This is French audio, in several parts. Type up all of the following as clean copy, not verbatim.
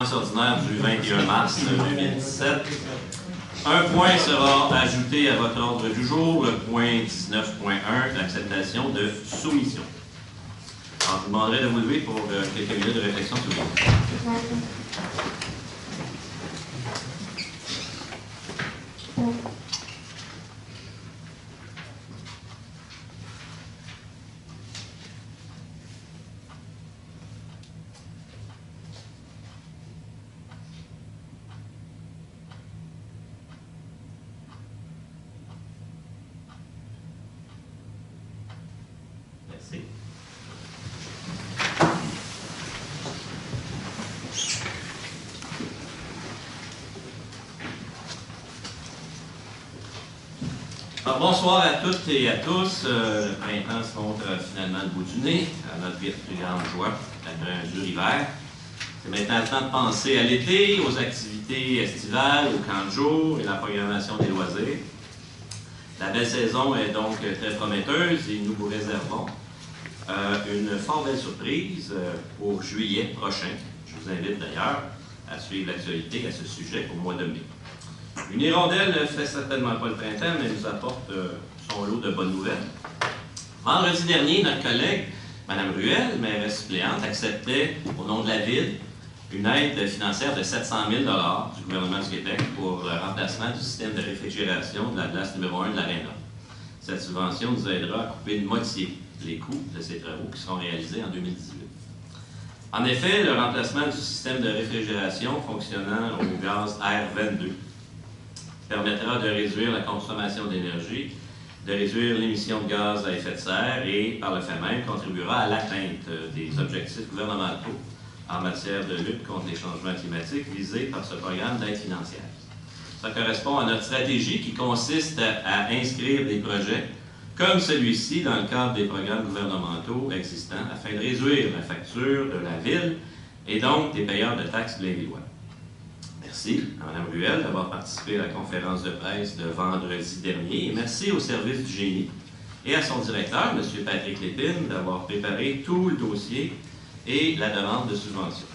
Ordinaire du 21 mars 2017. Un point sera ajouté à votre ordre du jour, le point 19.1, l'acceptation de soumission. Alors, je vous demanderai de vous lever pour quelques minutes de réflexion sur vous. Merci. Alors, bonsoir à toutes et à tous. Le printemps se montre finalement le bout du nez, à notre plus grande joie, après un dur hiver. C'est maintenant le temps de penser à l'été, aux activités estivales, au camp de jour et la programmation des loisirs. La belle saison est donc très prometteuse et nous vous réservons une fort belle surprise pour juillet prochain. Je vous invite d'ailleurs à suivre l'actualité à ce sujet au mois de mai. Une hirondelle ne fait certainement pas le printemps, mais nous apporte son lot de bonnes nouvelles. Vendredi dernier, notre collègue, Mme Ruel, mairesse suppléante, acceptait, au nom de la Ville, une aide financière de 700 000 $ du gouvernement du Québec pour le remplacement du système de réfrigération de la glace numéro 1 de l'Aréna. Cette subvention nous aidera à couper de moitié les coûts de ces travaux qui seront réalisés en 2018. En effet, le remplacement du système de réfrigération fonctionnant au gaz R22 permettra de réduire la consommation d'énergie, de réduire l'émission de gaz à effet de serre et, par le fait même, contribuera à l'atteinte des objectifs gouvernementaux en matière de lutte contre les changements climatiques visés par ce programme d'aide financière. Ça correspond à notre stratégie qui consiste à inscrire des projets comme celui-ci dans le cadre des programmes gouvernementaux existants afin de réduire la facture de la Ville et donc des payeurs de taxes blainvillois. Merci à Mme Ruel d'avoir participé à la conférence de presse de vendredi dernier et merci au service du génie et à son directeur, M. Patrick Lépine, d'avoir préparé tout le dossier et la demande de subvention.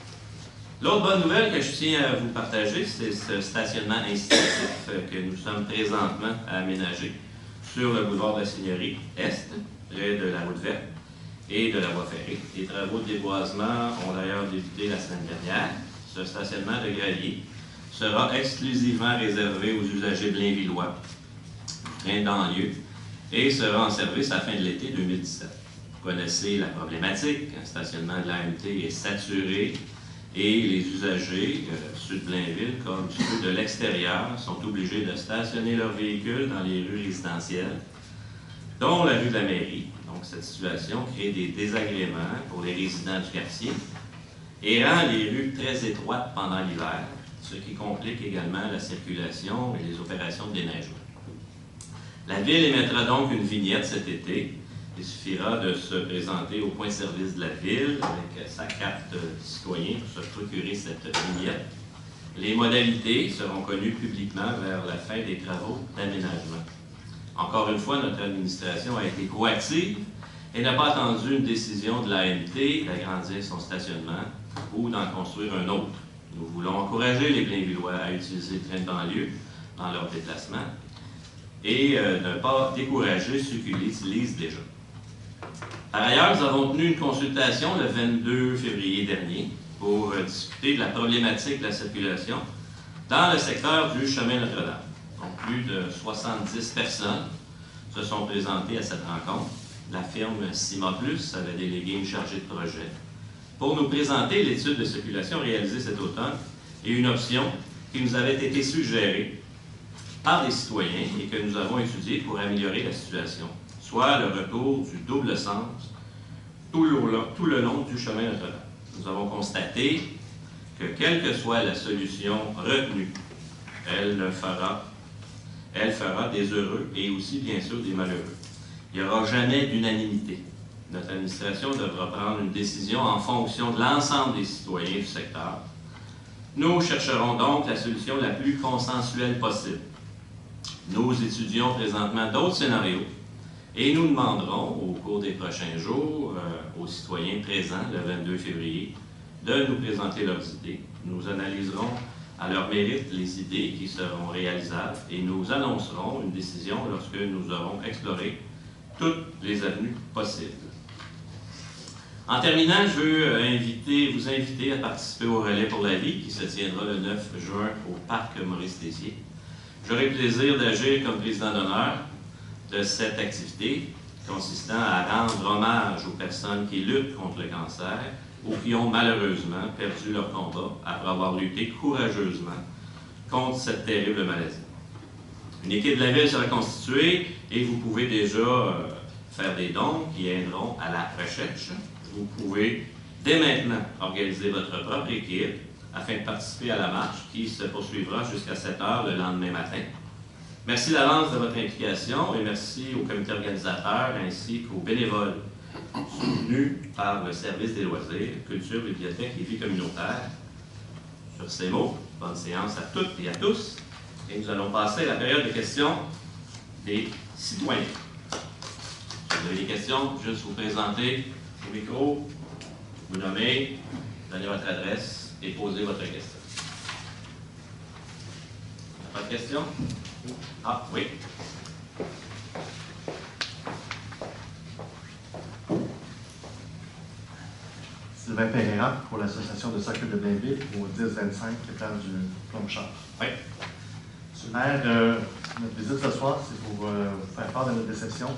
L'autre bonne nouvelle que je tiens à vous partager, c'est ce stationnement incitatif que nous sommes présentement à aménager sur le boulevard de la Seigneurie Est, près de la route verte et de la voie ferrée. Les travaux de déboisement ont d'ailleurs débuté la semaine dernière. Ce stationnement de gravier sera exclusivement réservé aux usagers blainvillois, train de banlieue, et sera en service à la fin de l'été 2017. Vous connaissez la problématique, un stationnement de l'AMT est saturé et les usagers, ceux de Blainville comme ceux de l'extérieur, sont obligés de stationner leurs véhicules dans les rues résidentielles, dont la rue de la Mairie. Donc cette situation crée des désagréments pour les résidents du quartier et rend les rues très étroites pendant l'hiver, ce qui complique également la circulation et les opérations de déneigement. La Ville émettra donc une vignette cet été. Il suffira de se présenter au point de service de la Ville avec sa carte citoyen pour se procurer cette vignette. Les modalités seront connues publiquement vers la fin des travaux d'aménagement. Encore une fois, notre administration a été proactive et n'a pas attendu une décision de l'AMT d'agrandir son stationnement ou d'en construire un autre. Nous voulons encourager les Blainvillois à utiliser le train de banlieue dans leurs déplacements et ne pas décourager ceux qui l'utilisent déjà. Par ailleurs, nous avons tenu une consultation le 22 février dernier pour discuter de la problématique de la circulation dans le secteur du chemin Notre-Dame. Donc, plus de 70 personnes se sont présentées à cette rencontre. La firme Cima Plus avait délégué une chargée de projet pour nous présenter l'étude de circulation réalisée cet automne et une option qui nous avait été suggérée par des citoyens et que nous avons étudiée pour améliorer la situation, soit le retour du double sens tout le long du chemin Notre-Dame. Nous avons constaté que quelle que soit la solution retenue, elle fera des heureux et aussi bien sûr des malheureux. Il n'y aura jamais d'unanimité. Notre administration devra prendre une décision en fonction de l'ensemble des citoyens du secteur. Nous chercherons donc la solution la plus consensuelle possible. Nous étudions présentement d'autres scénarios et nous demanderons au cours des prochains jours aux citoyens présents le 22 février de nous présenter leurs idées. Nous analyserons à leur mérite les idées qui seront réalisables et nous annoncerons une décision lorsque nous aurons exploré toutes les avenues possibles. En terminant, je veux vous inviter à participer au Relais pour la vie qui se tiendra le 9 juin au Parc Maurice-Tessier. J'aurai le plaisir d'agir comme président d'honneur de cette activité consistant à rendre hommage aux personnes qui luttent contre le cancer ou qui ont malheureusement perdu leur combat après avoir lutté courageusement contre cette terrible maladie. Une équipe de la ville sera constituée et vous pouvez déjà faire des dons qui aideront à la recherche. Vous pouvez dès maintenant organiser votre propre équipe afin de participer à la marche qui se poursuivra jusqu'à 7 heures le lendemain matin. Merci d'avance de votre implication et merci au comité organisateur ainsi qu'aux bénévoles soutenus par le service des loisirs, culture, bibliothèque et vie communautaire. Sur ces mots, bonne séance à toutes et à tous. Et nous allons passer à la période de questions des citoyens. Si vous avez des questions, juste vous présenter au micro, vous nommez, donnez votre adresse et posez votre question. Pas de questions? Ah, oui. Sylvain Pereira pour l'association de soccer de Blainville au 10-25 place du Plomchard. Oui. Monsieur le maire, notre visite ce soir, c'est pour vous faire part de notre déception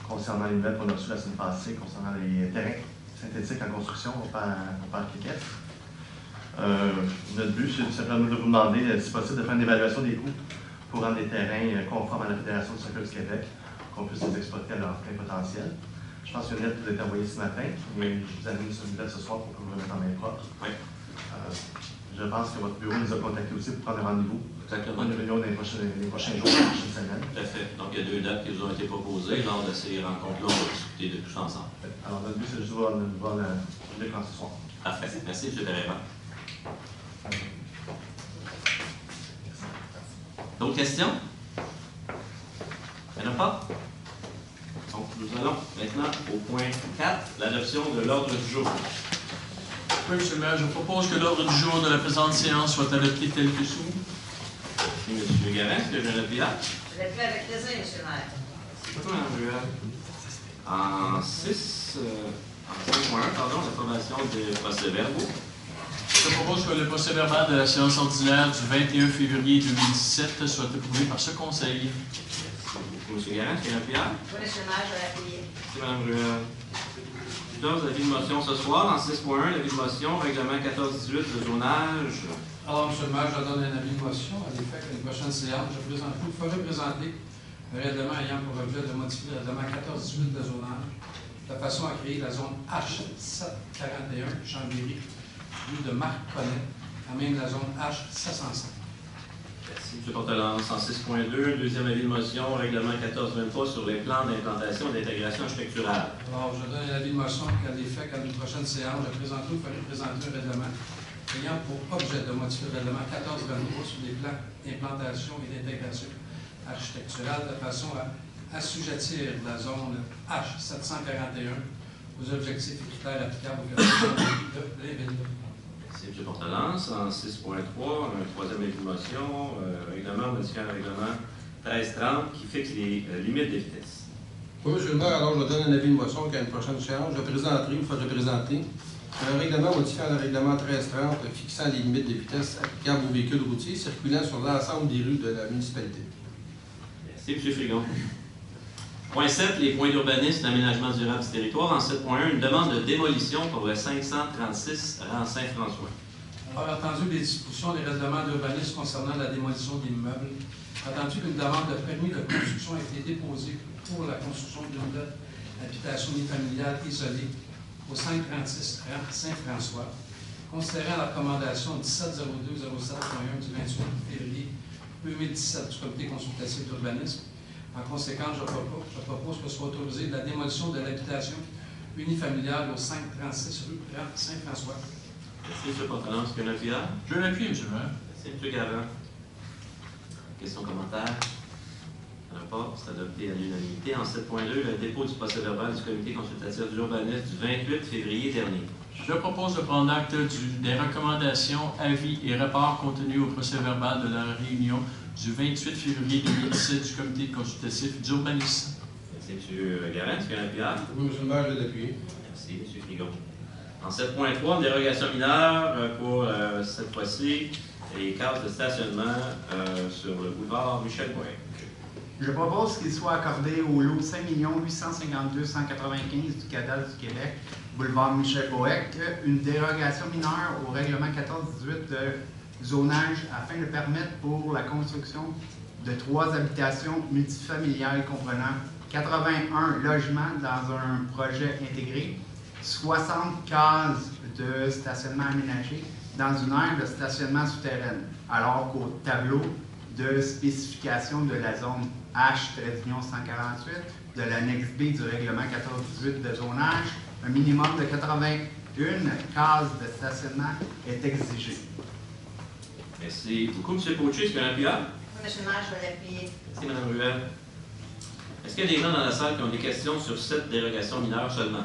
concernant les nouvelles qu'on a reçues la semaine passée concernant les terrains synthétiques en construction au parc Cliquette. Notre but, c'est simplement de vous demander, si possible, de faire une évaluation des coûts pour rendre les terrains conformes à la Fédération du soccer du Québec, qu'on puisse les exploiter à leur plein potentiel. Je pense qu'une lettre vous a été envoyée ce matin, mais je vous amène celui-là ce soir pour que vous le mettre en main propre. Oui. Je pense que votre bureau nous a contactés aussi pour prendre un rendez-vous. Exactement. Une réunion dans les prochains jours, les prochaines semaines. Tout à fait. Donc, il y a 2 dates qui vous ont été proposées. Lors de ces rencontres-là, on va discuter de tout ensemble. Alors, notre but, c'est juste de voir l'écran ce soir. Parfait. Merci, M. Pereira. D'autres questions? Il n'y en a pas? Donc, nous allons maintenant au point 4, l'adoption de l'ordre du jour. Oui, M. le maire, je propose que l'ordre du jour de la présente séance soit adopté tel que sous. Merci, M. Garin. Est-ce que j'ai un appel? Je l'ai fait avec plaisir, M. le maire. C'est quoi, Mme Ruel? En 5.1, l'approbation des procès-verbaux. Je propose que le procès-verbal de la séance ordinaire du 21 février 2017 soit approuvé par ce Conseil. Merci beaucoup, M. Garin. Est-ce qu'il y a un appel? Oui, M. le maire, je l'ai appuyé. Merci, Mme Ruel. Plusieurs avis de motion ce soir. En 6.1, l'avis de motion, règlement 14-18, le zonage. Alors, M. le maire, je donne un avis de motion à l'effet qu'à une prochaine séance, je vous ferai présenter un règlement ayant pour objet de modifier le règlement 14-18 de zonage de façon à créer la zone H741, Chambéry, rue de Marc-Connet, à même la zone H705. Merci, M. Portelance. En 6.2, deuxième avis de motion, règlement 14-23 sur les plans d'implantation et d'intégration architecturale. Alors, je donne un avis de motion à l'effet qu'à une prochaine séance, je vous ferai présenter un règlement ayant pour objet de modifier le règlement 14-23 sur les plans d'implantation et d'intégration architecturale de façon à assujettir la zone H741 aux objectifs et critères applicables au quartier de Blainville. Merci, M. Portelance. En 6.3, un troisième avis de motion, règlement modifiant le règlement 1330 qui fixe les limites des vitesses. Oui, M. le maire, alors je donne un avis de motion qu'à une prochaine séance, je présenterai, vous ferez présenter un règlement modifiant le règlement 1330 fixant les limites de vitesse applicables aux véhicules routiers circulant sur l'ensemble des rues de la municipalité. Merci, M. Frigon. Point 7, les points d'urbanisme d'aménagement durable du territoire. En 7.1, une demande de démolition pour le 536 rang Saint-François. Alors, entendu les dispositions des règlements d'urbanisme concernant la démolition d'immeubles, attendu qu'une demande de permis de construction a été déposée pour la construction d'une nouvelle habitation unifamiliale isolée au 536 rang Saint-François, considérant la recommandation 1702-07.1 du 28 février 2017 du comité consultatif d'urbanisme. En conséquence, je propose que soit autorisée la démolition de l'habitation unifamiliale au 536 rue Saint-François. Merci, M. Portelance. Est-ce qu'il y a un appuyant? Je l'appuie, M. le maire. Merci, M. Garand. Questions, commentaires? Il n'y en a pas. C'est adopté à l'unanimité. En 7.2, le dépôt du procès-verbal du comité consultatif d'urbanisme du 28 février dernier. Je propose de prendre acte des recommandations, avis et rapports contenus au procès-verbal de la réunion du 28 février 2017 du comité consultatif d'urbanisme. Merci, M. Garin. Est-ce qu'il y a un appuyant? Oui, M. le maire, je vais l'appuyer. Merci, M. Frigon. En 7.3, une dérogation mineure pour cette fois-ci les cases de stationnement sur le boulevard Michel Bourret. Je propose qu'il soit accordé au lot 5 852 195 du cadastre du Québec, boulevard Michel-Bohec, une dérogation mineure au règlement 14-18 de zonage afin de permettre pour la construction de 3 habitations multifamiliales comprenant 81 logements dans un projet intégré, 60 cases de stationnement aménagées dans une aire de stationnement souterraine, alors qu'au tableau de spécification de la zone H-148 de l'annexe B du règlement 14-18 de zonage, un minimum de 81 cases de stationnement est exigé. Merci beaucoup, M. Potier. Est-ce qu'il y a un appuyant? Oui, M. le maire, je vais l'appuyer. Merci, Mme Ruel. Est-ce qu'il y a des gens dans la salle qui ont des questions sur cette dérogation mineure seulement?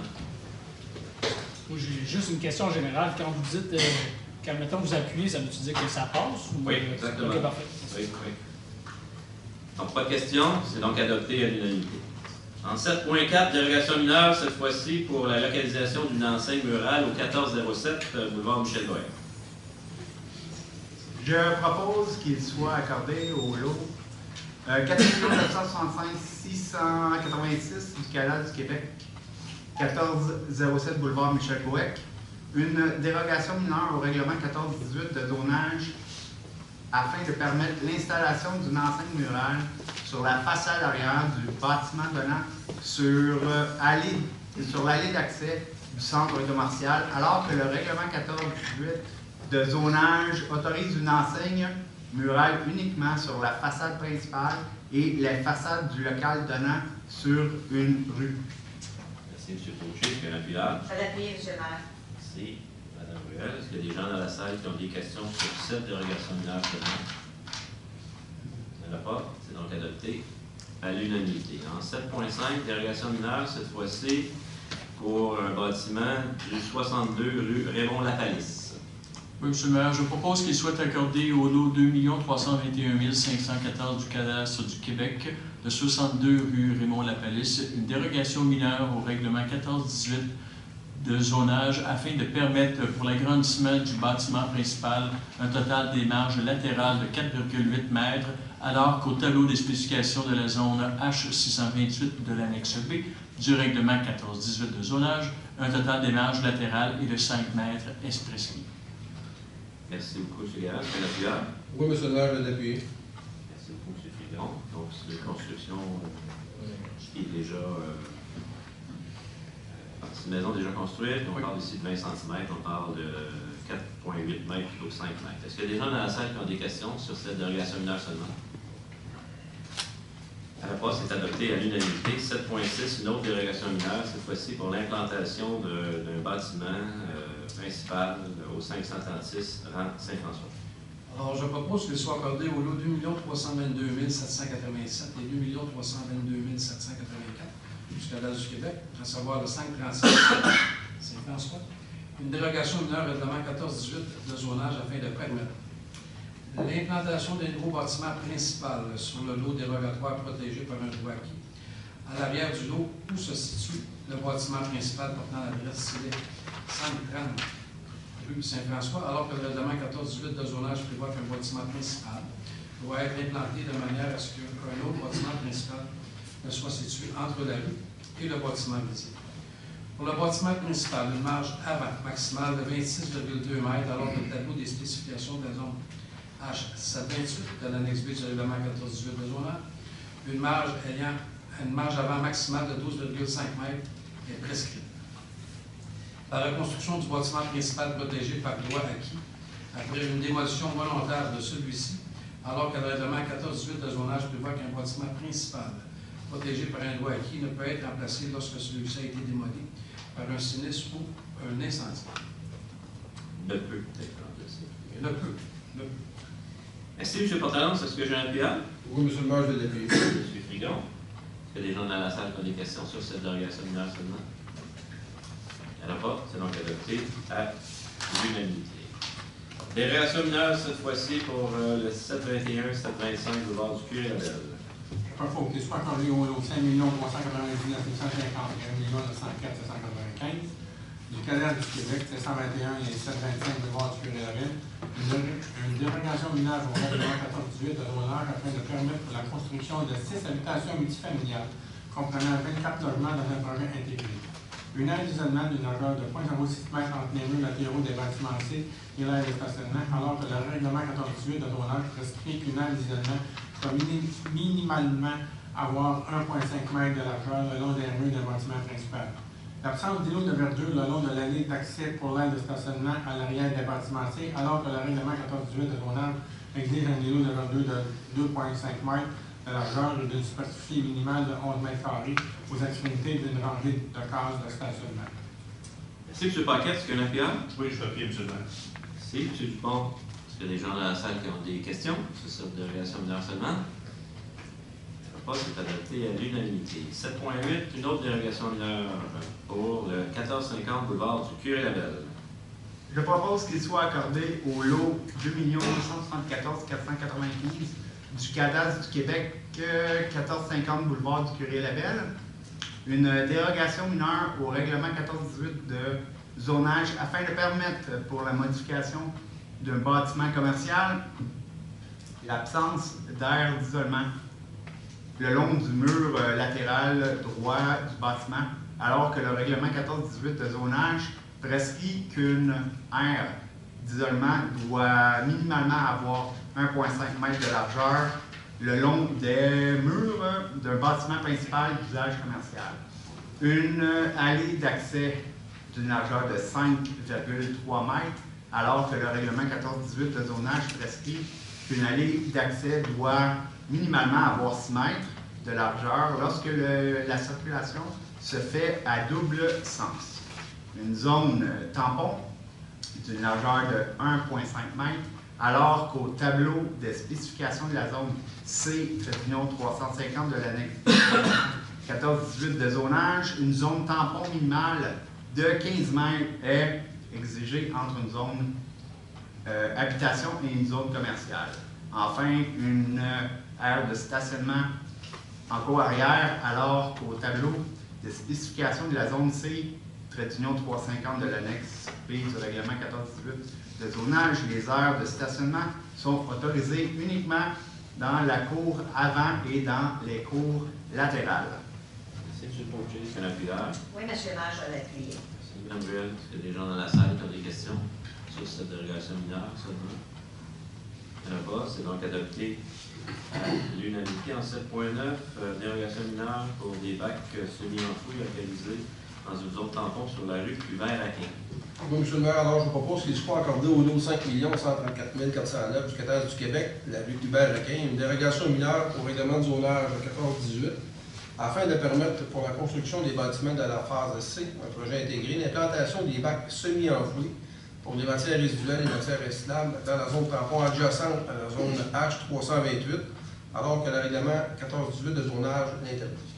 Moi, j'ai juste une question générale. Quand vous dites, quand mettons vous appuyez, ça veut-tu dire que ça passe? Ou, Oui, exactement. OK, parfait. Oui, oui. Donc, pas de question, c'est donc adopté à l'unanimité. En 7.4, dérogation mineure, cette fois-ci pour la localisation d'une enseigne murale au 1407 boulevard Michel Bohec. Je propose qu'il soit accordé au lot 4 965 686 du cadastre du Québec, 1407 boulevard Michel-Bohec, une dérogation mineure au règlement 14-18 de zonage afin de permettre l'installation d'une enseigne murale sur la façade arrière du bâtiment donnant sur l'allée d'accès du centre commercial, alors que le règlement 14-18 de zonage autorise une enseigne murale uniquement sur la façade principale et la façade du local donnant sur une rue. Merci, M. Potier. Est-ce qu'il y a un appuyant? Je vais l'appuyer, M. le maire. Merci, Mme Ruel. Est-ce qu'il y a des gens dans la salle qui ont des questions sur cette dérogation mineure seulement? Il n'y en a pas. C'est donc adopté à l'unanimité. En 7.5, dérogation mineure, cette fois-ci, pour un bâtiment du 62 rue Raymond-Lapalisse. Oui, M. le maire, je propose qu'il soit accordé au lot 2 321 514 du cadastre du Québec, de 62 rue Raymond-Lapalisse, une dérogation mineure au règlement 14-18 de zonage afin de permettre pour l'agrandissement du bâtiment principal un total des marges latérales de 4,8 mètres, alors qu'au tableau des spécifications de la zone H628 de l'annexe B du règlement 14-18 de zonage, un total des marges latérales est de 5 mètres expressly. Merci beaucoup, M. Garage. Est-ce qu'il y a un appuyant? Oui, M. le maire, je vais l'appuyer. Merci beaucoup, M. Frigon. Donc, c'est une construction qui est déjà... c'est une maison déjà construite. On parle ici de 20 cm. On parle de 4,8 mètres plutôt que 5 mètres. Est-ce qu'il y a des gens dans la salle qui ont des questions sur cette dérogation mineure seulement? À la passe, c'est adopté à l'unanimité. 7.6, une autre dérogation mineure, cette fois-ci pour l'implantation d'un bâtiment principal au 536 rang Saint-François. Alors, je propose qu'il soit accordé au lot 2 322 787 et 2 322 784 du cadastre du Québec, à savoir le 536 Saint-François, une dérogation mineure règlement 14-18 de zonage afin de permettre l'implantation d'un nouveau bâtiment principal sur le lot dérogatoire protégé par un droit acquis, à l'arrière du lot où se situe le bâtiment principal portant l'adresse 530 rue Saint-François, alors que le règlement 14-18 de zonage prévoit qu'un bâtiment principal doit être implanté de manière à ce qu'un autre bâtiment principal ne soit situé entre la rue et le bâtiment visible. Pour le bâtiment principal, une marge avant maximale de 26,2 mètres, alors que le tableau des spécifications de la zone H728 de l'annexe B du règlement 14-18 de zonage, une marge avant maximale de 12,5 mètres est prescrite. La reconstruction du bâtiment principal protégé par droit acquis après une démolition volontaire de celui-ci, alors que le règlement 14-18 de zonage prévoit qu'un bâtiment principal protégé par un droit acquis ne peut être remplacé lorsque celui-ci a été démoli par un sinistre ou un incendie. Ne peut être remplacé. Ne peut. Merci, M. Portalance. Est-ce que j'ai un appuyant? Oui, M. le maire, je vais l'appuyer. M. Frigon. Est-ce qu'il y a des gens dans la salle qui ont des questions sur cette dérogation mineure seulement? Il n'y en a pas, c'est donc adopté à l'unanimité. Dérogation mineure, cette fois-ci, pour le 721, 725, boulevard du Curé-Labelle. Je propose qu'il soit accordé au lot 5 399 950 1 904 795 du cadastre du Québec, 721 et 725 boulevard du Curé-Labelle, une dérogation mineure au règlement 1418 de zonage afin de permettre la construction de 6 habitations multifamiliales comprenant 24 logements dans un projet intégré. Une aire d'isolement d'une largeur de 0,06 m entre les murs latéraux des bâtiments C et l'aire de stationnement, alors que le règlement 1418 de zonage prescrit qu'une aire d'isolement soit minimalement avoir 1,5 m de largeur le long des murs d'un bâtiment principal. L'absence d'îlots de verdure le long de l'allée d'accès pour l'aire de stationnement à l'arrière des bâtiments C, alors que le règlement 1418 de zonage exige un îlot de verdure de 2,5 m de largeur et d'une superficie minimale de 11 m² aux extrémités d'une rangée de cases de stationnement. Merci, M. Paquette. Est-ce qu'il y a un appuyeur? Oui, je appuie, M. le maire. Merci, M. Dupont. Est-ce qu'il y a des gens dans la salle qui ont des questions sur cette dérogation mineure seulement? Pas, c'est adopté à l'unanimité. 7.8, une autre dérogation mineure pour le 1450 boulevard du Curé-Labelle. Je propose qu'il soit accordé au lot 2 874 495 du cadastre du Québec, 1450 boulevard du Curé-Labelle, une dérogation mineure au règlement 1418 de zonage afin de permettre pour la modification d'un bâtiment commercial l'absence d'air d'isolement le long du mur latéral droit du bâtiment, alors que le règlement 1418 de zonage prescrit qu'une aire d'isolement doit minimalement avoir 1,5 m de largeur le long des murs d'un bâtiment principal d'usage commercial. Une allée d'accès d'une largeur de 5,3 m, alors que le règlement 1418 de zonage prescrit qu'une allée d'accès doit minimalement avoir 6 mètres de largeur lorsque la circulation se fait à double sens. Une zone tampon d'une largeur de 1,5 m, alors qu'au tableau de spécification de la zone C-350 de l'annexe 1418 de zonage, une zone tampon minimale de 15 mètres est exigée entre une zone habitation et une zone commerciale. Enfin, une aire de stationnement en cour-arrière, alors qu'au tableau de spécification de la zone C-350 de l'annexe B du règlement 1418 de zonage, les aires de stationnement sont autorisées uniquement dans la cour avant et dans les cours latérales. Merci, M. Pogé. Est-ce qu'il y a un appuyeur? Oui, M. le maire, je vais l'appuyer. Merci, Mme Ruel. Est-ce qu'il y a des gens dans la salle qui ont des questions sur cette dérogation mineure seulement? Il n'y en a pas, c'est donc adopté à l'unanimité. En 7.9, dérogation mineure pour des bacs semi-enfouis localisés dans une zone tampon sur la rue Hubert-Aquin. Oui, M. le maire, alors je vous propose qu'il soit accordé au lot 5 134 409 du cadastre du Québec, la rue Hubert-Aquin, une dérogation mineure au règlement de zonage 1418 afin de permettre pour la construction des bâtiments de la phase C, un projet intégré, l'implantation des bacs semi-enfouis pour des matières résiduelles et matières recyclables dans la zone tampon adjacente à la zone H328, alors que le règlement 1418 de zonage l'interdit.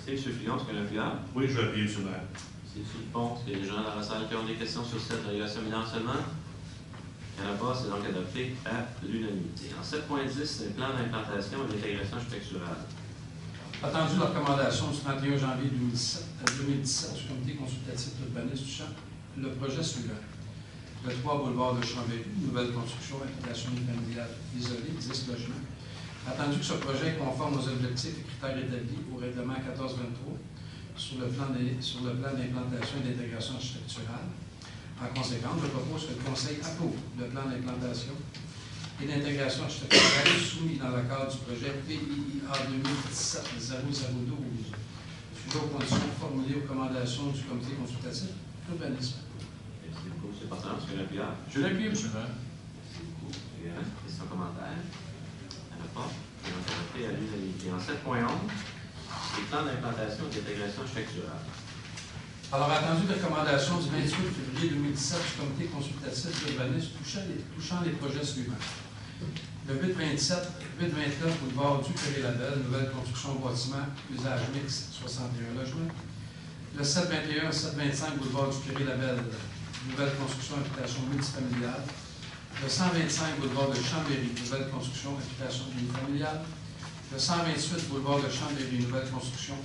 Merci, M. Fillon. Est-ce qu'il y a un appuyeur? Oui, je vais appuyer, M. le maire. Merci, M. Dupont. Est-ce qu'il y a des gens dans la salle qui ont des questions sur cette dérogation mineure seulement? Il n'y en a pas, c'est donc adopté à l'unanimité. En 7.10, le plan d'implantation et d'intégration architecturale. Attendu la recommandation du 31 janvier 2017 du comité consultatif d'urbanisme du champ, le projet suivant. Le 3 boulevard de Chambéry, nouvelle construction, habitation familiale isolée, 10 logements. Attendu que ce projet est conforme aux objectifs et critères établis au règlement 1423 sur le plan d'implantation et d'intégration architecturale. En conséquence, je propose que le Conseil approuve le plan d'implantation et d'intégration architecturale soumis dans le cadre du projet PIIA 2017-0012, sujet aux conditions formulées aux recommandations du comité consultatif d'urbanisme. Merci beaucoup, M. Portant. Est-ce qu'il y a un appuyeur? Je l'appuie, M. le maire. Merci beaucoup. Questions, commentaires? Il n'y en a pas. C'est donc adopté à l'unanimité. En 7.11, les plans d'implantation et d'intégration architecturale. Alors, attendu de recommandation du 28 février 2017 du comité consultatif d'urbanisme touchant les projets suivants. Le 827 boulevard du Curé-Labelle, nouvelle construction bâtiment, usage mixte, 61 logements. Le 721, 725 boulevard du Curé-Labelle, nouvelle construction, habitation multifamiliale. Le 125 boulevard de Chambéry, nouvelle construction, habitation unifamiliale. Le 128 boulevard de Chambéry, nouvelle construction,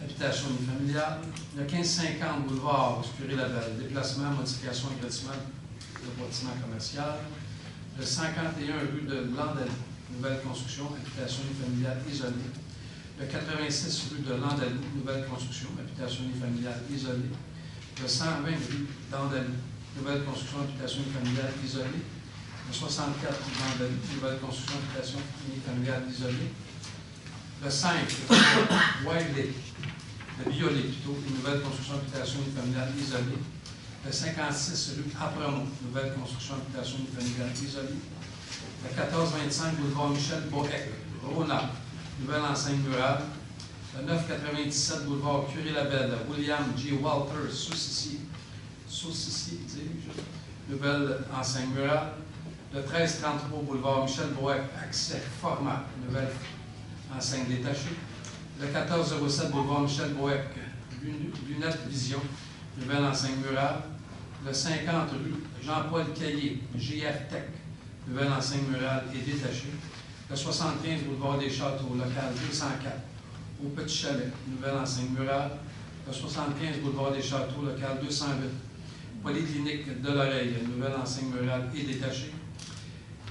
habitation unifamiliale. Le 1550 boulevard du Curé-Labelle, déplacement, modification, agrandissement de bâtiment commercial. Le 51 rue de Landali, nouvelle construction, habitation unifamiliale isolée. Le 86 rue de Landali, nouvelle construction, habitation unifamiliale isolée. Le 120 rue d'Andali, nouvelle construction, habitation unifamiliale isolée. Le 64 rue d'Andali, nouvelle construction, habitation unifamiliale isolée. Le 5 rue Wiley, de Violet plutôt, une nouvelle construction, habitation unifamiliale isolée. Le 56 rue Apremont, nouvelle construction, habitation unifamiliale isolée. Le 1425 boulevard Michel Bohec, Rona, nouvelle enseigne murale. Le 997 boulevard Curé-Labelle, William G. Walter, Saucissier, nouvelle enseigne murale. Le 1333 boulevard Michel Bohec, accès format, nouvelle enseigne détachée. Le 1407 boulevard Michel Bohec, lunettes vision, nouvelle enseigne murale. Le 50 rue Jean-Paul Caillé, GF Tech, nouvelle enseigne murale et détachée. Le 75 boulevard des Châteaux, local 204, au Petit Chalet, nouvelle enseigne murale. Le 75 boulevard des Châteaux, local 208, Polyclinique de l'Oreille, nouvelle enseigne murale et détachée.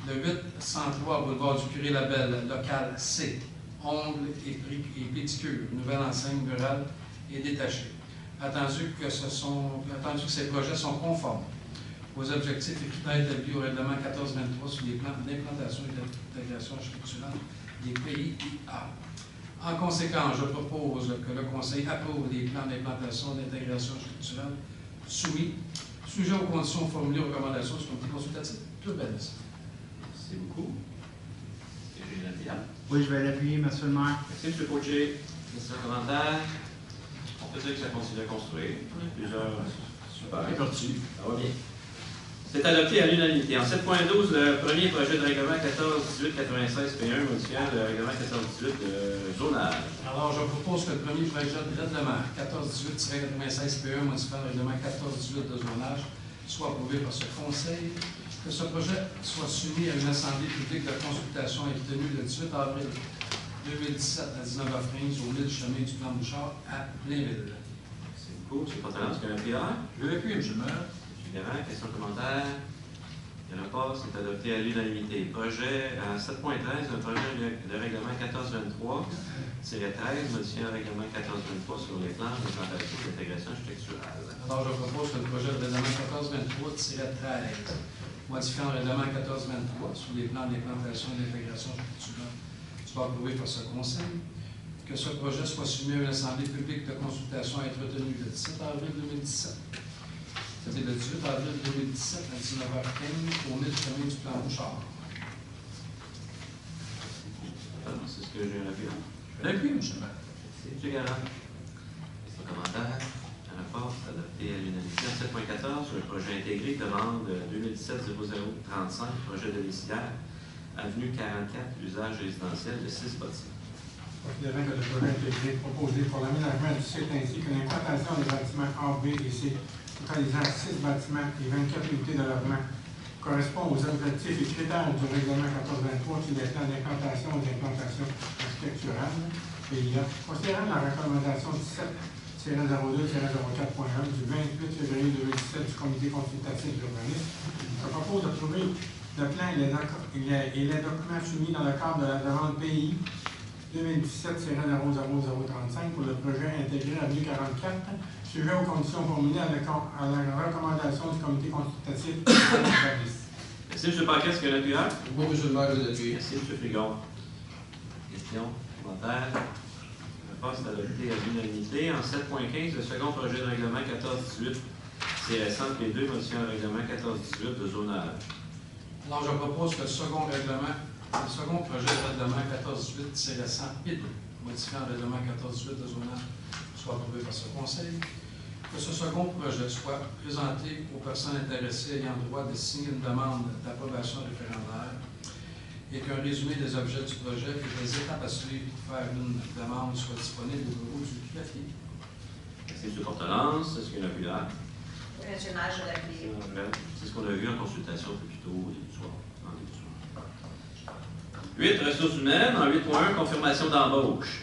Le 803 boulevard du Curé-Labelle, local C, ongles et pédicure, nouvelle enseigne murale et détachée. Attendu que ces projets sont conformes aux objectifs et critères établis au règlement 1423 sur les plans d'implantation et d'intégration structurelle des PIA. En conséquence, je propose que le Conseil approuve les plans d'implantation et d'intégration structurelle soumis, sujet aux conditions formulées aux recommandations du comité consultatif urbaniste. Merci beaucoup. Est-ce que j'ai une appel? Oui, je vais l'appuyer, Monsieur le maire. Merci, M. Fauché. Question commentaire? On peut dire que ça continue à construire. On a plusieurs. Super. C'est parti. Ça va bien. C'est adopté à l'unanimité. En 7.12, le premier projet de règlement 14-18-96 P1 modifiant le règlement 14-18 de zonage. Alors, je propose que le premier projet de règlement 14-18-96 P1 modifiant le règlement 14-18 de zonage soit approuvé par ce Conseil, que ce projet soit soumis à une assemblée publique de consultation et tenue le 18 avril 2017 à 19h15 au 1000 chemin du Plan Bouchard à Blainville. C'est beaucoup. C'est pas tellement ce qu'un PR. Je vais appuyer, M. le maire. M. Question, commentaire? Il n'y en a pas. C'est adopté à l'unanimité. Projet 7.13, un projet de règlement 1423-13 modifiant le règlement 1423 sur les plans d'implantation et d'intégration structurelle. Alors, je propose que le projet de règlement 1423-13 modifiant le règlement 1423 sur les plans d'implantation et d'intégration structurelle soit approuvé par ce Conseil, que ce projet soit soumis à une assemblée publique de consultation à être retenue le 17 avril 2017. C'était le 18 avril 2017 à 19h15 au 1000 chemin du Plan Bouchard. C'est ce que j'ai rappelé. Je vais appuyer, M. le maire. Merci, M. Garand. Question, commentaire? Un rapport, c'est adopté à l'unanimité. En 7.14, sur le projet intégré, demande 2017-0035, projet de domiciliaire, avenue 44, usage résidentiel de 6 bâtiments. Considérant que le projet intégré proposé pour l'aménagement du site ainsi que l'implantation des bâtiments A, B et C, totalisant 6 bâtiments et 24 unités de logement, correspond aux objectifs et critères du règlement 1423 sur les plans d'implantation et d'implantation architecturale, PIA, considérant la recommandation 17-02-04.1 du 28 février 2017 du comité consultatif d'urbanisme, je propose d'approuver le plan et les documents soumis dans le cadre de la demande PI 2017-00035 pour le projet intégré à Avenue 44, sujet aux conditions formulées à la recommandation du comité consultatif d'urbanisme. Merci, M. Paquet. Est-ce qu'il y a un appuyeur? Oui, M. le maire, je vais l'appuyer. Merci, M. Frigon. Question, commentaire? Le rapport est adopté à l'unanimité. En 7.15, le second projet de règlement 14-18 les deux modifiant le règlement 14-18 de zonage. Alors, je propose que le second projet de règlement 14-18-100 PID, modifiant le règlement 14-18 de zonage, soit approuvé par ce Conseil. Que ce second projet soit présenté aux personnes intéressées ayant droit de signer une demande d'approbation référendaire et qu'un résumé des objets du projet et des étapes à suivre pour faire une demande soit disponible au bureau du greffier. Merci, M. Portelance. Est-ce qu'il y a un appuyeur? Oui, M. le maire, je vais l'appuyer. C'est ce qu'on a vu en consultation un peu plus tôt au début du soir. 8, ressources humaines. En 8.1, confirmation d'embauche.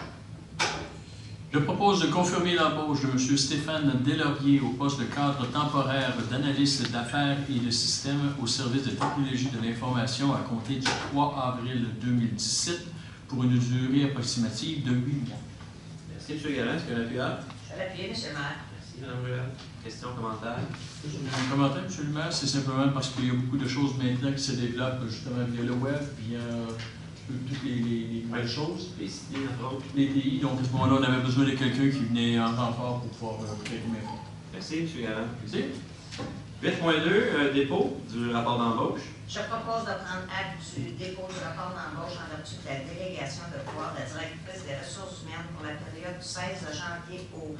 Je propose de confirmer l'embauche de M. Stéphane Deslauriers au poste de cadre temporaire d'analyste d'affaires et de systèmes au service de technologie de l'information à compter du 3 avril 2017 pour une durée approximative de 8 mois. Merci, M. Galland. Est-ce qu'il y a un appuyeur? Je vais l'appuyer, M. le maire. Merci, Mme Ruel. Questions, commentaires? Mon commentaire, M. le maire, c'est simplement parce qu'il y a beaucoup de choses maintenant qui se développent justement via le web, via toutes les nouvelles choses. Les cités, entre autres. Les TI, donc à ce moment-là, on avait besoin de quelqu'un qui venait en renfort pour pouvoir créer une info. Merci, M. Galland. Merci. 8.2, dépôt du rapport d'embauche. Je propose de prendre acte du dépôt du rapport d'embauche en vertu de la délégation de pouvoir de la directrice des ressources humaines pour la période du 16 janvier au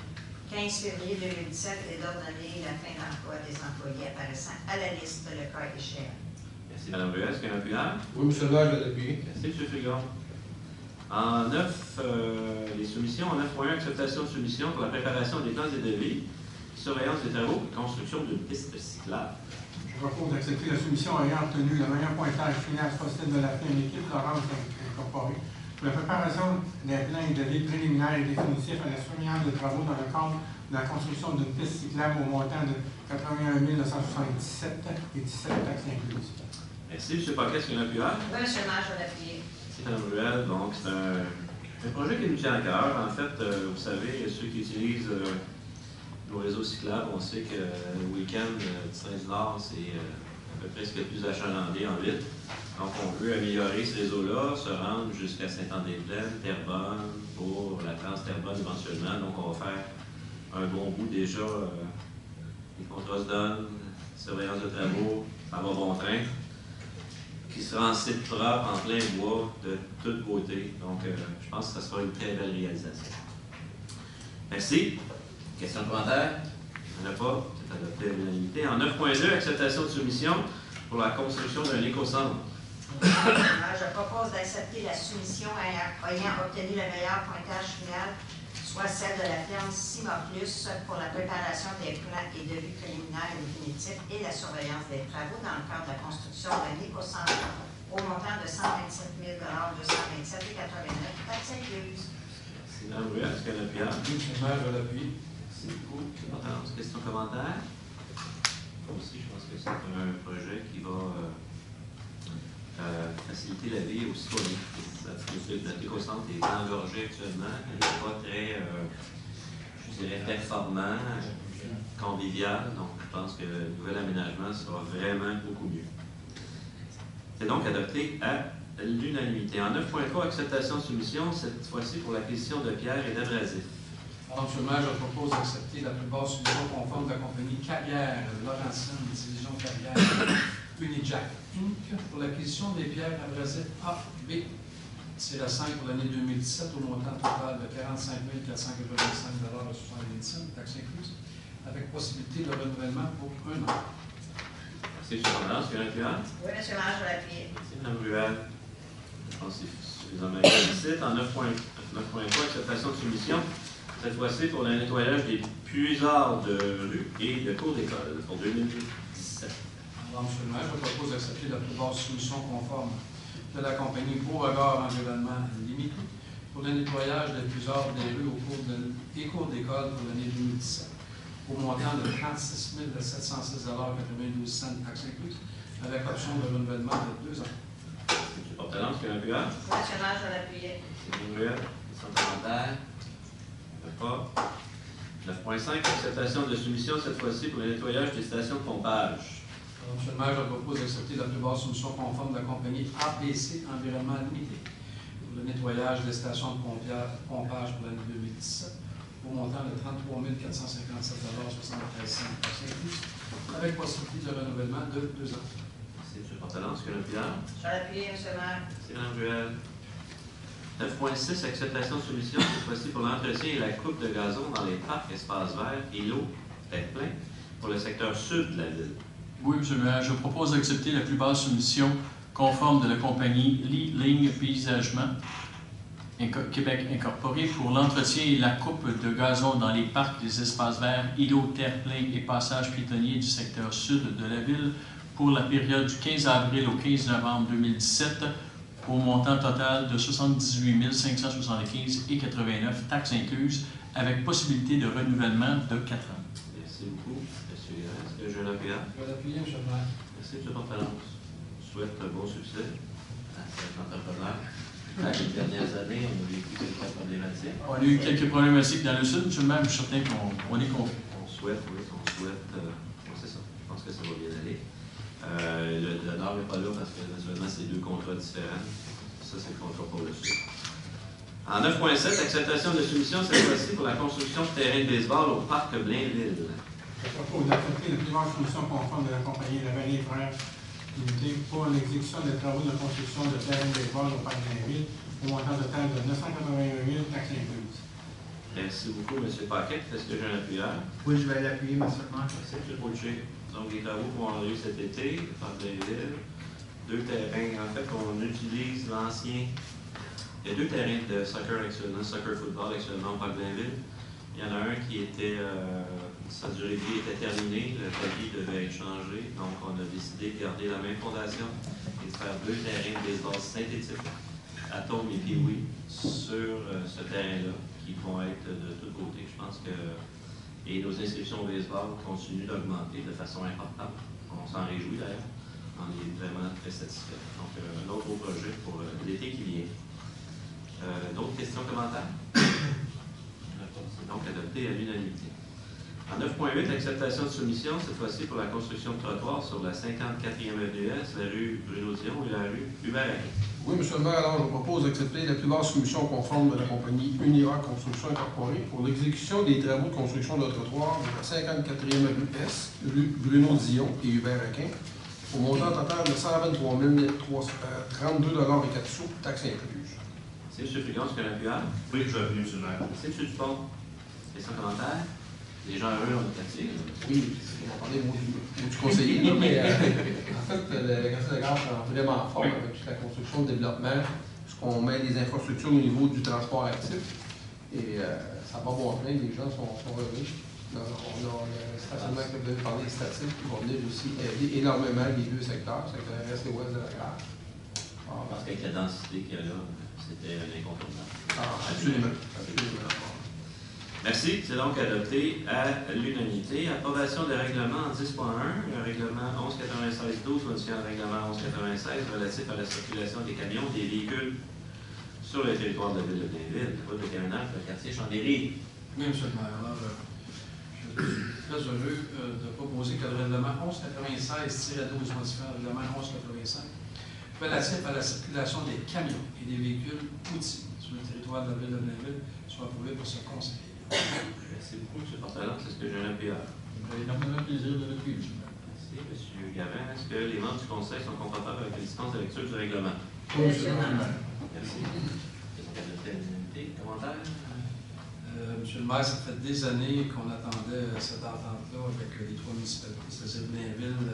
15 février 2017 et d'ordonner la fin d'emploi des employés apparaissant à la liste, le cas échéant. Merci, Mme Ruel. Est-ce qu'il y a un appuyeur? Oui, M. le maire, je vais l'appuyer. Merci, M. Frigon. En 9, les soumissions. En 9.1, acceptation de soumission pour la préparation des plans et devis, surveillance des travaux et construction d'une piste cyclable. Je propose d'accepter la soumission ayant obtenu le meilleur pointage final possible de la firme équipe Laurence Incorporée pour la préparation des plans et devis préliminaires et définitifs à la surveillance des travaux dans le cadre de la construction d'une piste cyclable au montant de 81 977 et 17 taxes incluses. Merci, M. Paquet. Est-ce qu'il y a un appuyeur? Oui, M. le maire, je vais l'appuyer. Merci, Mme Ruel. Donc, c'est un projet qui nous tient à cœur. En fait, vous savez, ceux qui utilisent nos réseaux cyclables, on sait que le week-end du Train-du-Nord, c'est à peu près ce qui est le plus achalandé en ville. Donc, on veut améliorer ce réseau-là, se rendre jusqu'à Saint-André-Plaine, Terrebonne, pour la Trans-Terrebonne éventuellement. Donc, on va faire un bon bout déjà. Les contrats se donnent, surveillance de travaux, ça va bon train, qui sera en site propre, en plein bois, de toute beauté. Donc, je pense que ça sera une très belle réalisation. Merci. Questions, commentaires? Il n'y en a pas. C'est adopté à l'unanimité. En 9.2, acceptation de soumission pour la construction d'un éco-centre. Je propose d'accepter la soumission ayant obtenu le meilleur pointage final, soit celle de la firme Simorplus pour la préparation des plans et devis préliminaires et définitifs et la surveillance des travaux dans le cadre de la construction d'un éco-centre au montant de 127 227,89 taxes incluses. Merci, Mme Ruel. Est-ce qu'il y a un appuyeur? Oui, M. le maire, je l'appuie. Merci beaucoup. Questions, commentaires? Aussi, je pense que c'est un projet qui va faciliter la vie aux citoyens. Notre éco-centre est engorgé actuellement. Il n'est pas très, je dirais, performant, convivial. Donc, je pense que le nouvel aménagement sera vraiment beaucoup mieux. C'est donc adopté à l'unanimité. En 9.3, acceptation de soumission, cette fois-ci pour l'acquisition de pierres et d'abrasifs. Alors, M. le maire, je propose d'accepter la plus basse soumission conforme de la compagnie Carrière, Laurentienne, division Carrière, Unijack Inc. pour l'acquisition des pierres abrasives A, B. C'est la 5 pour l'année 2017 au montant total de 45 485,70 taxes incluses, avec possibilité de renouvellement pour 1 an. Merci, M. Fernand. Est-ce qu'il y a un appuyeur? Oui, M. le maire, je vais l'appuyer. Merci, Mme Ruel. Je pense que c'est suffisamment explicite. En 9.3, acceptation de soumission. Cette fois-ci pour le nettoyage des puisards de rue et de cours d'école pour 2017. Alors, M. le maire, je propose d'accepter la plus basse soumission conforme de la compagnie Beauregard Environnement Limité pour le nettoyage des puisards des rues des cours d'école pour l'année 2017 au montant de 36 706,92 taxes incluses avec option de renouvellement de 2 ans. Merci, M. Portelance. Est-ce qu'il y a un appuyeur? Oui, M. le maire, je vais l'appuyer. Merci, Mme Ruel. Question commentaire? Pas. 9.5, acceptation de soumission, cette fois-ci pour le nettoyage des stations de pompage. Alors, M. le maire, je propose d'accepter la plus basse soumission conforme de la compagnie ABC Environnement Limité pour le nettoyage des stations de pompage pour l'année 2017 au montant de 33 457,73 taxes incluses avec possibilité de renouvellement de 2 ans. Merci, M. Portelance. Est-ce qu'il y a un appuyeur? Je vais l'appuyer, M. le maire. Merci, Mme Ruel. 9.6, acceptation de soumission, cette fois-ci pour l'entretien et la coupe de gazon dans les parcs, espaces verts et l'eau plein pour le secteur sud de la ville. Oui, M. le maire, je propose d'accepter la plus basse soumission conforme de la compagnie Lee Ling Paysagement Québec incorporé pour l'entretien et la coupe de gazon dans les parcs, les espaces verts, îlots, terre-pleins et passages piétonniers du secteur sud de la ville pour la période du 15 avril au 15 novembre 2017 au montant total de 78 575,89 taxes incluses, avec possibilité de renouvellement de 4 ans. Merci beaucoup, M. Guérin. Est-ce que j'ai un appuyant? Je vais l'appuyer, M. le maire. Merci, M. Portalance. Je souhaite un bon succès à cet entrepreneur. Dans les dernières années, on a vécu quelques problématiques. On a eu quelques problématiques dans le sud, M. le maire, je suis certain qu'on est confiant. On souhaite, oui, c'est ça. Je pense que ça va bien aller. Le Nord n'est pas là parce que naturellement, c'est deux contrats différents. Ça, c'est le contrat pour le Sud. En 9.7, acceptation de soumission, cette fois-ci pour la construction de terrain de baseball au parc Blainville. Je propose d'accepter la plus large solution conforme de la compagnie La Vallée Frères Limitée pour l'exécution des travaux de construction de terrain de baseball au parc Blainville au montant total de 981 000 taxes incluses. Merci beaucoup, M. Paquet. Est-ce que j'ai un appuyeur? Oui, je vais l'appuyer, M. le maire. Merci, M. Boucher. Donc, les travaux vont avoir lieu cet été, au parc Blainville. Deux terrains. En fait, on utilise l'ancien. Il y a deux terrains de soccer actuellement, soccer-football actuellement au parc Blainville. Il y en a un qui était. Sa durée de vie était terminée, le tapis devait être changé. Donc, on a décidé de garder la même fondation et de faire deux terrains de baseball synthétiques, Atome et Pee-Wee, sur ce terrain-là, qui vont être de tous côtés. Je pense que. Et nos inscriptions au baseball continuent d'augmenter de façon importante. On s'en réjouit d'ailleurs. On est vraiment très satisfait. Donc, un autre beau projet pour l'été qui vient. D'autres questions, commentaires? C'est donc adopté à l'unanimité. En 9.8, acceptation de soumission, cette fois-ci pour la construction de trottoirs sur la 54e avenue Est, la rue Bruno-Dion et la rue Hubert. Oui, M. le maire, alors je propose d'accepter la plus large soumission conforme de la compagnie Unira Construction Incorporée pour l'exécution des travaux de construction de trottoirs de la 54e avenue Est, rue Bruno-Dion et Hubert-Aquin, au montant total de 123 32,04 $, taxes incluses. C'est M. Frigon, est-ce qu'il y a un appuyeur? Oui, je vais appuyer, M. le maire. C'est M. Dupont. Questions, commentaires? Les gens heureux, on est quartier. Oui, on va parler du conseiller, là, mais en fait, le quartier de Gare est vraiment fort avec toute la construction, le développement, puisqu'on met des infrastructures au niveau du transport actif. Et ça va bon train, les gens sont heureux. On a le stationnement que vous avez parlé des statiques qui vont venir aussi aider énormément les deux secteurs, secteur est et ouest de la gare. Parce qu'avec la densité qu'il y a là, c'était un incontournable. Absolument. Merci. C'est donc adopté à l'unanimité. Approbation des règlements en 10.1, le règlement 1196-12 modifiant le règlement 1196 relatif à la circulation des camions et des véhicules sur le territoire de la ville de Blainville. Route de camionnage, le quartier Chambéry. Oui, M. le maire. Alors, je suis très heureux de proposer que le règlement 1196-12 modifiant le règlement 1185 relatif à la circulation des camions et des véhicules outils sur le territoire de la ville de Blainville soit approuvé pour ce conseil. Merci beaucoup, M. Portalance. Est-ce que j'ai un appuyeur? J'ai énormément plaisir de l'appuyer, M. le maire. Merci, M. Gavin. Est-ce que les membres du Conseil sont confortables avec la dispense de lecture du règlement? Oui, M. le maire. Merci. Est-ce qu'il y a de l'unanimité? Commentaires? Monsieur le maire, ça fait des années qu'on attendait cette entente-là avec les trois municipalités, c'est-à-dire Blainville,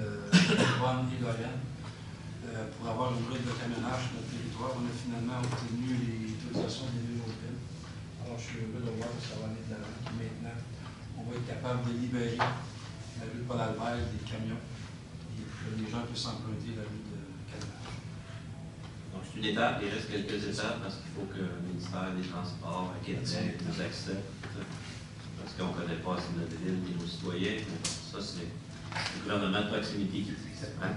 Bonne et Lauriane, pour avoir une route de camionnage sur notre territoire. On a finalement obtenu les autorisations des villes européennes. Alors, je suis heureux de voir que ça va aller de l'avant. Maintenant, on va être capable de libérer la rue Paul-Albert des camions et que les gens puissent emprunter la rue de camionnage. Donc, c'est une étape, il reste quelques étapes parce qu'il faut que le ministère des Transports, Québec, nous accepte. Parce qu'on ne connaît pas assez notre ville et nos citoyens. Ça, c'est le gouvernement de proximité qui dit ça. Hein?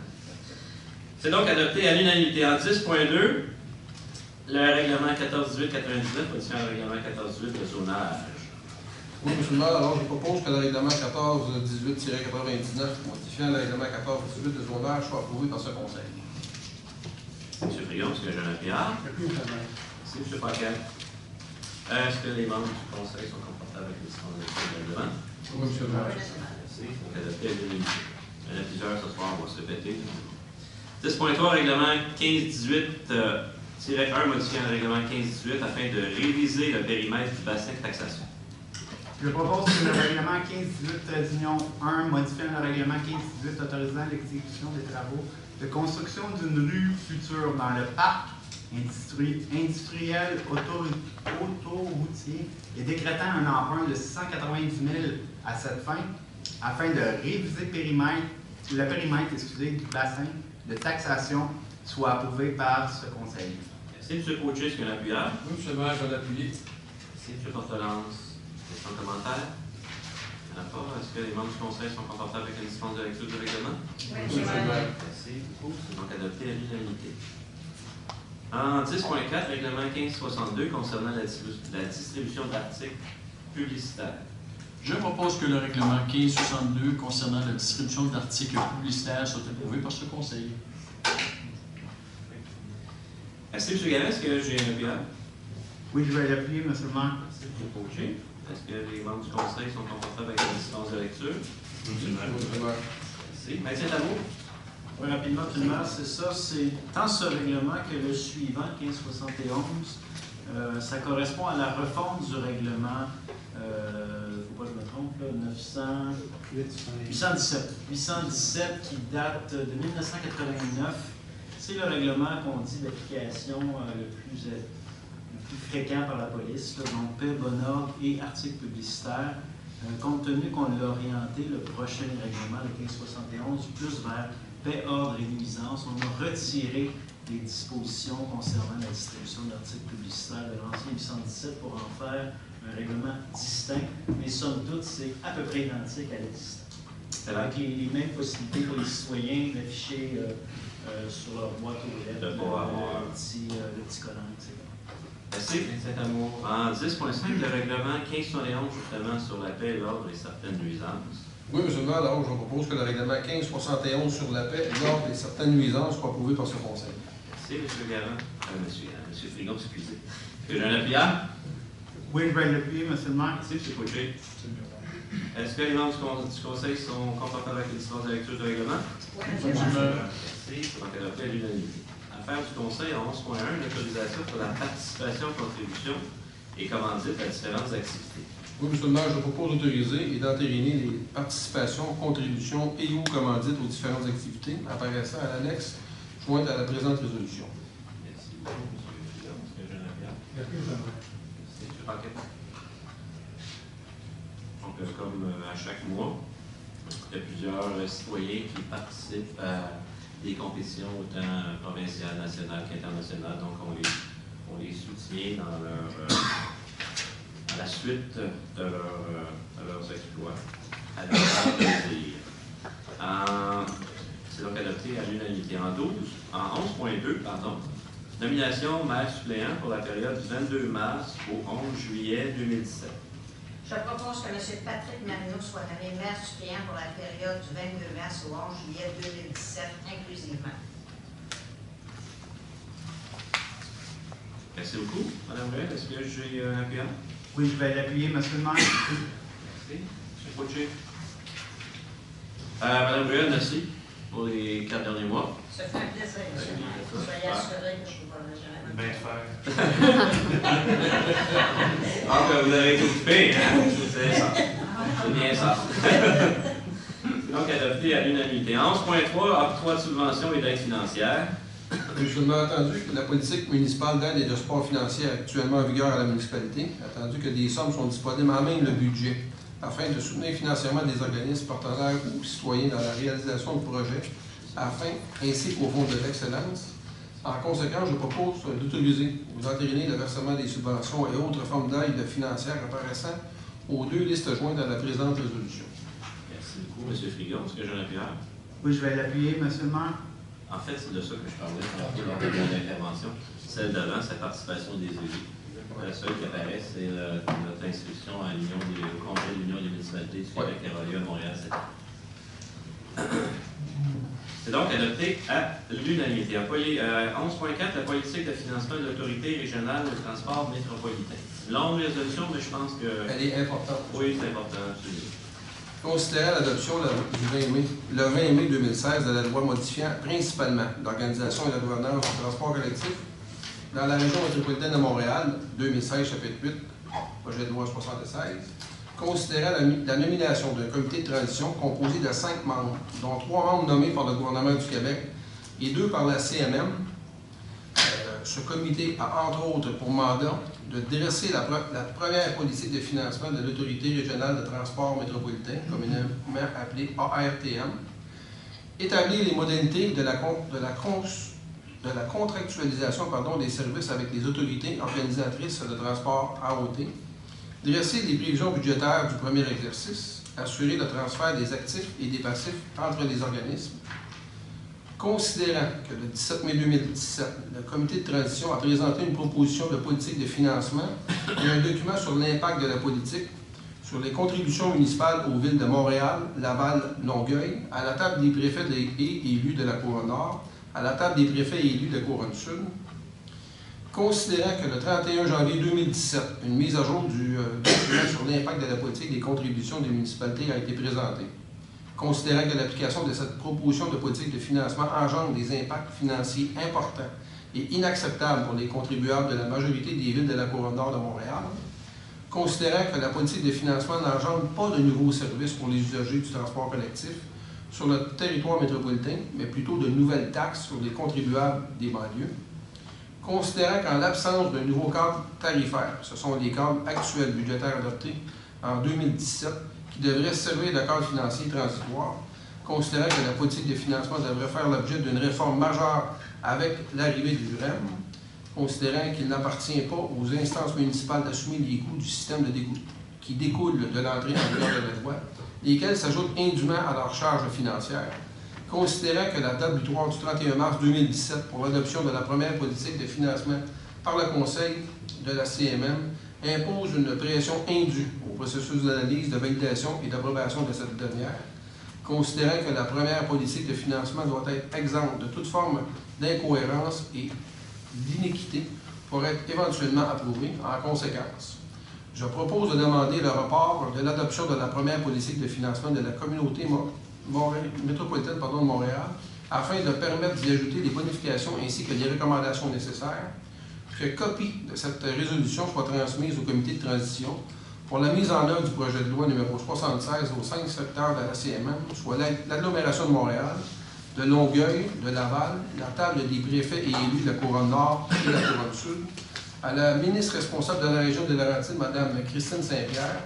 C'est donc adopté à l'unanimité. En 10.2, le règlement 14-18-99 modifiant le règlement 14-18 de zonage. Oui, M. le maire, alors je propose que le règlement 14-18-99 modifiant le règlement 14-18 de zonage soit approuvé par ce conseil. M. Frigon, est-ce que j'ai un appuyard? Merci, M. Paquet. Est-ce que les membres du conseil sont confortables avec les dispositions du règlement? Oui, M. le maire. Merci. Donc, adopté à l'unanimité. Il y en a plusieurs ce soir, on va se répéter. 10.3, règlement 15-18-1 modifiant le règlement 15-18 afin de réviser le périmètre du bassin de taxation. Je propose que le règlement 15-18-1 modifiant le règlement 15-18 autorisant l'exécution des travaux de construction d'une rue future dans le parc industriel autoroutier et décrétant un emprunt de 690 000 à cette fin, afin de réviser le périmètre du bassin de taxation soit approuvé par ce Conseil. Merci, M. Côté. Est-ce qu'il y a un appuyeur? Oui, M. le maire, je vais l'appuyer. Merci, M. Portelance. Questions, commentaires? Il n'y en a pas. Est-ce que les membres du Conseil sont confortables avec la dispense de lecture du règlement? Oui, M. le maire. Merci beaucoup. C'est donc adopté à l'unanimité. En 10.4, règlement 1562 concernant la distribution d'articles publicitaires. Je propose que le règlement 1562 concernant la distribution d'articles publicitaires soit approuvé par ce Conseil. Merci, M. Gallet. Est-ce que j'ai un appuyeur? Oui, je vais l'appuyer, M. le maire. Merci, M. Côté. Est-ce que les membres du Conseil sont confortables avec la dispense de lecture? M. le maire. Merci. Maintien d'amour? Oui, rapidement, M. le maire, c'est ça. C'est tant ce règlement que le suivant, 1571. Ça correspond à la refonte du règlement, il ne faut pas que je me trompe, là, 817 qui date de 1989. C'est le règlement qu'on dit d'application le plus fréquent par la police, là, donc paix, bon ordre et articles publicitaires. Compte tenu qu'on l'a orienté, le prochain règlement, le 1571, plus vers paix, ordre et nuisance, on a retiré les dispositions concernant la distribution d'articles publicitaires de l'ancien 817 pour en faire un règlement distinct, mais somme toute, c'est à peu près identique à l'existant. Avec les mêmes possibilités pour les citoyens d'afficher sur leur boîte aux lettres le petit collant, etc. Merci, Saint-Amour. En 10.5, le règlement 1571, justement, sur la paix, l'ordre et certaines nuisances. Oui, M. le maire, alors je propose que le règlement 1571 sur la paix, l'ordre et certaines nuisances soit approuvé par ce Conseil. Merci, M. Garand. M. Frigon, excusez. Est-ce que j'ai un appuyeur? Oui, je vais l'appuyer, M. le maire. Merci, M. Côté. Est-ce que les membres du Conseil sont confortables avec les dispenses de lecture du règlement? Oui, M. M. le maire. Merci, c'est donc adopté à l'unanimité. Affaires du Conseil en 11.1, l'autorisation pour la participation, contribution et commandite à différentes activités. Oui, M. le maire, je propose d'autoriser et d'entériner les participations, contributions et ou commandites aux différentes activités apparaissant à l'annexe jointe à la présente résolution. Merci beaucoup, M. Frigon. Est-ce que j'ai un appuyeur? Merci, M. Merci, M. Paquet. Donc, comme à chaque mois, il y a plusieurs citoyens qui participent à des compétitions autant provinciales, nationales qu'internationales. Donc, on les soutient dans la suite de leurs exploits, à leur plaisir. C'est donc adopté à l'unanimité. En 11.2, nomination maire suppléant pour la période du 22 mars au 11 juillet 2017. Je propose que M. Patrick Marino soit nommé maire suppléant pour la période du 22 mars au 11 juillet 2017, inclusivement. Merci beaucoup. Mme Ruel, est-ce que j'ai un appuyant? Oui, je vais l'appuyer, M. le maire. Merci. M. Côté. Mme Ruel, merci pour les 4 derniers mois. Ça fait un plaisir, M. le maire. Soyez assurés que je ne vous parlerai jamais. Bien faire. Ah, ben vous avez été occupé, hein? C'est ça. C'est bien ça. Donc, adopté à l'unanimité. 11.3, octroi de subventions et d'aide financière. Je m'ai entendu que la politique municipale d'aide et de support financier est actuellement en vigueur à la municipalité, attendu que des sommes sont disponibles en même le budget, afin de soutenir financièrement des organismes partenaires ou citoyens dans la réalisation de projets, ainsi qu'au Fonds de l'excellence. En conséquence, je propose d'autoriser ou d'entériner le versement des subventions et autres formes d'aide financière apparaissant aux 2 listes jointes à la présente résolution. Merci beaucoup, M. Frigon. Est-ce que j'ai un appuyeur? Oui, je vais l'appuyer, M. le maire. En fait, c'est de ça que je parlais lors de mon intervention. Celle d'avant, c'est la participation des élus. La seule qui apparaît, c'est notre inscription à l'Union au Congrès de l'Union des municipalités du Québec qui aura lieu à Montréal cette année. C'est donc adopté à l'unanimité. 11.4, la politique de financement de l'autorité régionale de transport métropolitain. Longue résolution, mais je pense que... Elle est importante. Oui, c'est important, absolument. Considérant l'adoption le 20 mai 2016 de la loi modifiant principalement l'organisation et la gouvernance du transport collectif dans la région métropolitaine de Montréal, 2016, chapitre 8, projet de loi 76, considérant la nomination d'un comité de transition composé de 5 membres, dont 3 membres nommés par le gouvernement du Québec et 2 par la CMM, ce comité a entre autres pour mandat de dresser la première politique de financement de l'Autorité régionale de transport métropolitain, communément appelée ARTM, établir les modalités de la contractualisation des services avec les autorités organisatrices de transport AOT, dresser les prévisions budgétaires du premier exercice, assurer le transfert des actifs et des passifs entre les organismes. Considérant que le 17 mai 2017, le comité de transition a présenté une proposition de politique de financement et un document sur l'impact de la politique sur les contributions municipales aux villes de Montréal, Laval, Longueuil, à la table des préfets et élus de la Couronne-Nord, à la table des préfets et élus de Couronne-Sud. Considérant que le 31 janvier 2017, une mise à jour du document sur l'impact de la politique des contributions des municipalités a été présentée. Considérant que l'application de cette proposition de politique de financement engendre des impacts financiers importants et inacceptables pour les contribuables de la majorité des villes de la Couronne-Nord de Montréal. Considérant que la politique de financement n'engendre pas de nouveaux services pour les usagers du transport collectif sur le territoire métropolitain, mais plutôt de nouvelles taxes sur les contribuables des banlieues. Considérant qu'en l'absence d'un nouveau cadre tarifaire, ce sont les cadres actuels budgétaires adoptés en 2017 qui devraient servir de cadre financier transitoire, considérant que la politique de financement devrait faire l'objet d'une réforme majeure avec l'arrivée du REM, considérant qu'il n'appartient pas aux instances municipales d'assumer les coûts du système qui découlent de l'entrée en vigueur de la loi, lesquels s'ajoutent indûment à leurs charges financières, considérant que la date butoir du 31 mars 2017 pour l'adoption de la première politique de financement par le Conseil de la CMM impose une pression indue au processus d'analyse, de validation et d'approbation de cette dernière, considérant que la première politique de financement doit être exempte de toute forme d'incohérence et d'inéquité pour être éventuellement approuvée en conséquence. Je propose de demander le report de l'adoption de la première politique de financement de la communauté métropolitaine de Montréal afin de permettre d'y ajouter les bonifications ainsi que les recommandations nécessaires, que copie de cette résolution soit transmise au comité de transition pour la mise en œuvre du projet de loi numéro 76 aux 5 secteurs de la CMM, soit l'agglomération de Montréal, de Longueuil, de Laval, la table des préfets et élus de la Couronne-Nord et de la Couronne-Sud, à la ministre responsable de la région de Laurentides, Mme Christine Saint-Pierre,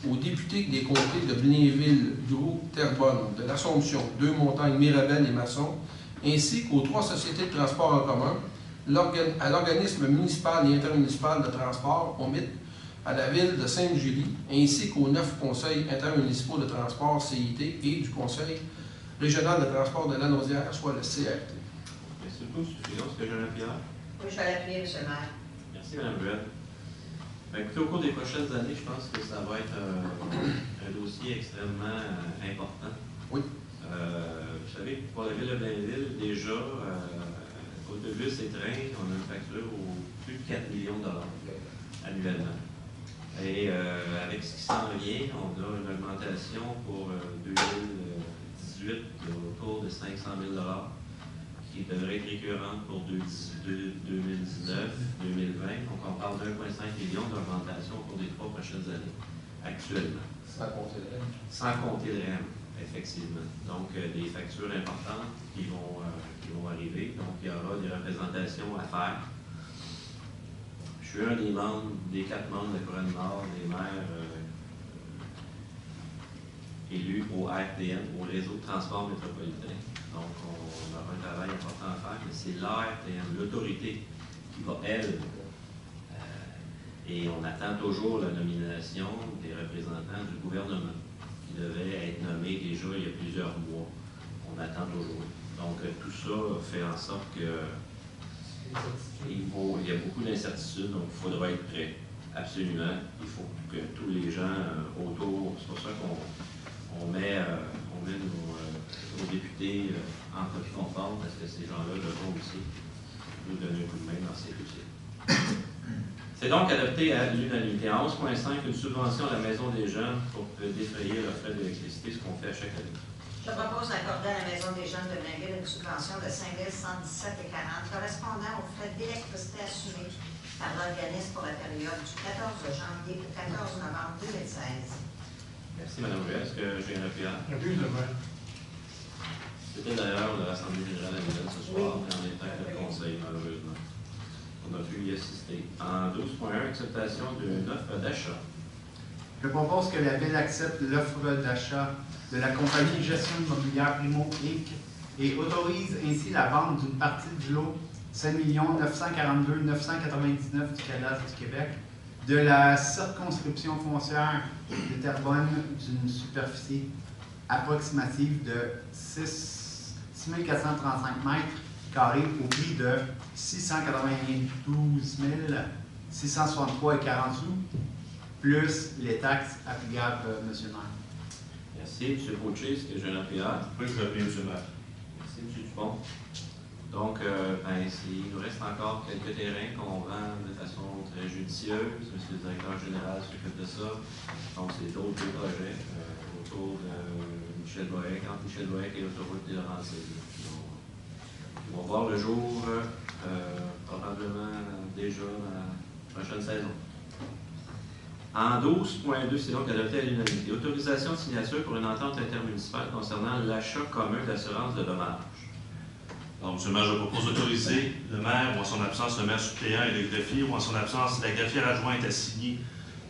aux députés des comtés de Blainville, Drou, Terrebonne, de l'Assomption, Deux-Montagnes, Mirabel et Masson, ainsi qu'aux 3 sociétés de transport en commun, à l'organisme municipal et intermunicipal de transport, OMIT, à la ville de Sainte-Julie, ainsi qu'aux 9 conseils intermunicipaux de transport, CIT, et du Conseil régional de transport de Lanaudière, soit le CRT. Merci beaucoup, M. Fillon. Est-ce que j'ai un Pierre? Oui, je vais l'appuyer, M. le maire. Merci, Mme Ruel. Écoutez, au cours des prochaines années, je pense que ça va être un dossier extrêmement important. Oui. Vous savez, pour la ville de Blainville, déjà, autobus et trains, on a une facture au plus de 4 millions de dollars annuellement. Et avec ce qui s'en vient, on a une augmentation pour 2018 autour de 500 000 $ qui devrait être récurrente pour 2019, 2020. Donc, on parle d'1,5 million d'augmentation au cours des 3 prochaines années, actuellement. Sans compter le REM. Sans compter le REM, effectivement. Donc, des factures importantes qui vont arriver. Donc, il y aura des représentations à faire. Je suis un des membres, des 4 membres de la Couronne-Nord, des maires élus au RTM, au réseau de transport métropolitain. Donc, on aura un travail important à faire, mais c'est l'ARTM, l'autorité, qui va, elle, et on attend toujours la nomination des représentants du gouvernement, qui devaient être nommés déjà il y a plusieurs mois. On attend toujours. Donc, tout ça fait en sorte que il y a beaucoup d'incertitudes, donc il faudra être prêt. Absolument. Il faut que tous les gens autour, c'est pour ça qu'on met nos députés en copie conforme, parce que ces gens-là devront aussi nous donner un coup de main dans ces dossiers. C'est donc adopté à l'unanimité. À 11,5, une subvention à la Maison des Jeunes pour défrayer leurs frais d'électricité, ce qu'on fait à chaque année. Je propose d'accorder à la Maison des Jeunes de Blainville une subvention de 5 117,40 correspondant aux frais d'électricité assumés par l'organisme pour la période du 14 janvier au 14 novembre 2016. Merci, Mme Ruel. Est-ce que j'ai un appuyant? J'appuie le maire. C'était d'ailleurs l'Assemblée générale annuelle ce soir, mais en étant le conseil, malheureusement. pu y assister. En 12.1, acceptation d'une offre d'achat. Je propose que la Ville accepte l'offre d'achat de la compagnie Gestion immobilière Primo Inc. et autorise ainsi la vente d'une partie du lot 5 942 999 du cadastre du Québec de la circonscription foncière de Terrebonne d'une superficie approximative de 6 435 mètres carrés au prix de 692 663,40 sous, plus les taxes applicables, M. le maire. Merci. M. Boucher, est-ce que j'ai un appuyeur? Oui, je l'appuie, M. le maire. Merci, M. Dupont. Donc, il nous reste encore quelques terrains qu'on vend de façon très judicieuse. M. le directeur général s'occupe de ça. Donc, c'est d'autres deux projets autour de Michel Bohec, entre Michel Bohec et l'autoroute des Laurentides. Ils vont voir le jour probablement déjà dans la prochaine saison. En 12.2, c'est donc adopté à l'unanimité. Autorisation de signature pour une entente intermunicipale concernant l'achat commun d'assurance de dommages. Donc, M. le maire, je propose d'autoriser le maire, ou en son absence, le maire suppléant et le greffier, ou en son absence, la greffière adjointe à signer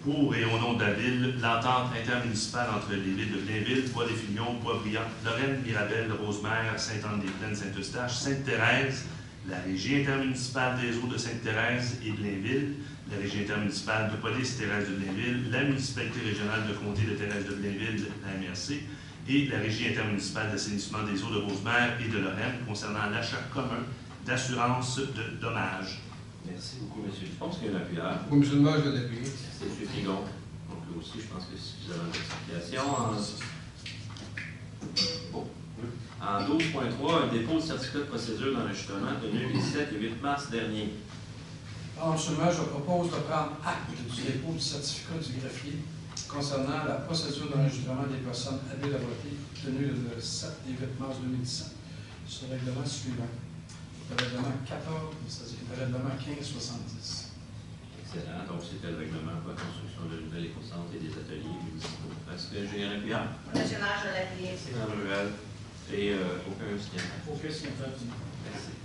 pour et au nom de la Ville l'entente intermunicipale entre les villes de Blainville, Bois-des-Filions, Boisbriand, Lorraine, Mirabel, Rosemère, Sainte-Anne-des-Plaines, Saint-Eustache, Sainte-Thérèse, la Régie intermunicipale des eaux de Sainte-Thérèse et Blainville, la Régie intermunicipale de police Thérèse de Blainville, la municipalité régionale de comté de Thérèse de Blainville, la MRC, et la Régie intermunicipale d'assainissement des eaux de Rosemère et de Lorraine concernant l'achat commun d'assurance de dommages. Merci beaucoup, M. Dupont. Est-ce qu'il y a un appuyeur? Oui, M. le maire, je vais l'appuyer. C'est M. Frigon. Donc, là aussi, je pense que c'est suffisamment d'explications. En 12.3, un dépôt de certificat de procédure d'enregistrement tenu les 7 et 8 mars dernier. Alors, M. le maire, je propose de prendre acte du dépôt du certificat du greffier concernant la procédure d'enregistrement des personnes habiles à voter tenue le 7 et 8 mars 2017 sur le règlement suivant. Le règlement 14, c'est-à-dire le règlement 1570. Excellent. Donc, c'était le règlement pour la construction de nouvelles écocentres et des ateliers municipaux. Est-ce que j'ai un appuyeur? Monsieur le maire, je l'appuie. C'est Mme Ruel. Et aucun signataire. Aucun signataire. Merci.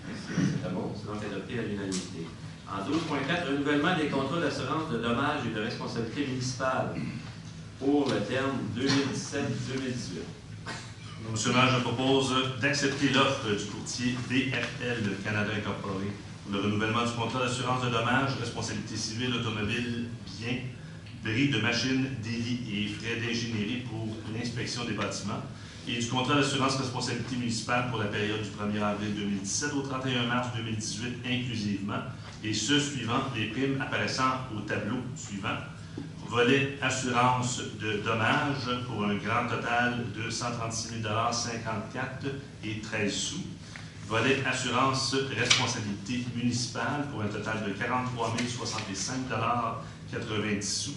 C'est bon. C'est donc adopté à l'unanimité. En 12.4, renouvellement des contrats d'assurance de dommages et de responsabilité municipale pour le terme 2017-2018. Monsieur le maire, je propose d'accepter l'offre du courtier DFL Canada Incorporé pour le renouvellement du contrat d'assurance de dommages, responsabilité civile, automobile, biens, bris de machines, délits et frais d'ingénierie pour l'inspection des bâtiments et du contrat d'assurance responsabilité municipale pour la période du 1er avril 2017 au 31 mars 2018 inclusivement, et ce, suivant les primes apparaissant au tableau suivant. Volet assurance de dommages pour un grand total de 136 054 et 13 sous. Volet assurance responsabilité municipale pour un total de 43 065 90 sous.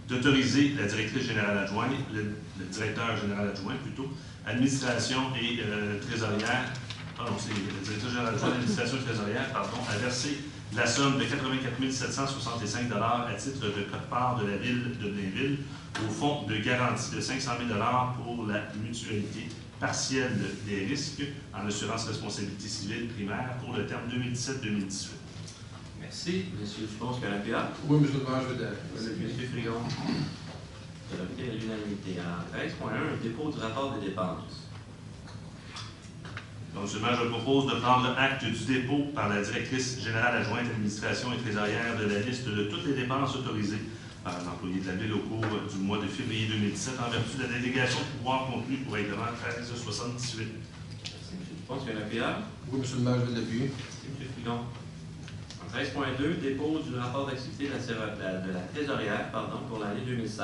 D'autoriser la directrice générale adjointe, le directeur général adjoint plutôt, administration et trésorière, c'est le directeur général adjoint, administration et trésorière, à verser la somme de 84 765 à titre de quote-part de la Ville de Blainville au fonds de garantie de 500 000 pour la mutualité partielle des risques en assurance responsabilité civile primaire pour le terme 2017-2018. Merci. M. Dupont, est-ce qu'il y a un appuyeur? Oui, M. le maire, je vais l'appuyer. M. Frigon. Adopté à l'unanimité. En 13.1, un dépôt du rapport des dépenses. Donc, M. le maire, je propose de prendre acte du dépôt par la directrice générale adjointe administration et trésorière de la liste de toutes les dépenses autorisées par un employé de la Ville au cours du mois de février 2017 en vertu de la délégation de pouvoir contenue au règlement 1378. Merci, M. Dupont. Est-ce qu'il y a un appuyeur? Oui, M. le maire, je vais l'appuyer. Merci, M. Frigon. En 13.2, dépôt du rapport d'activité de la trésorière pour l'année 2016.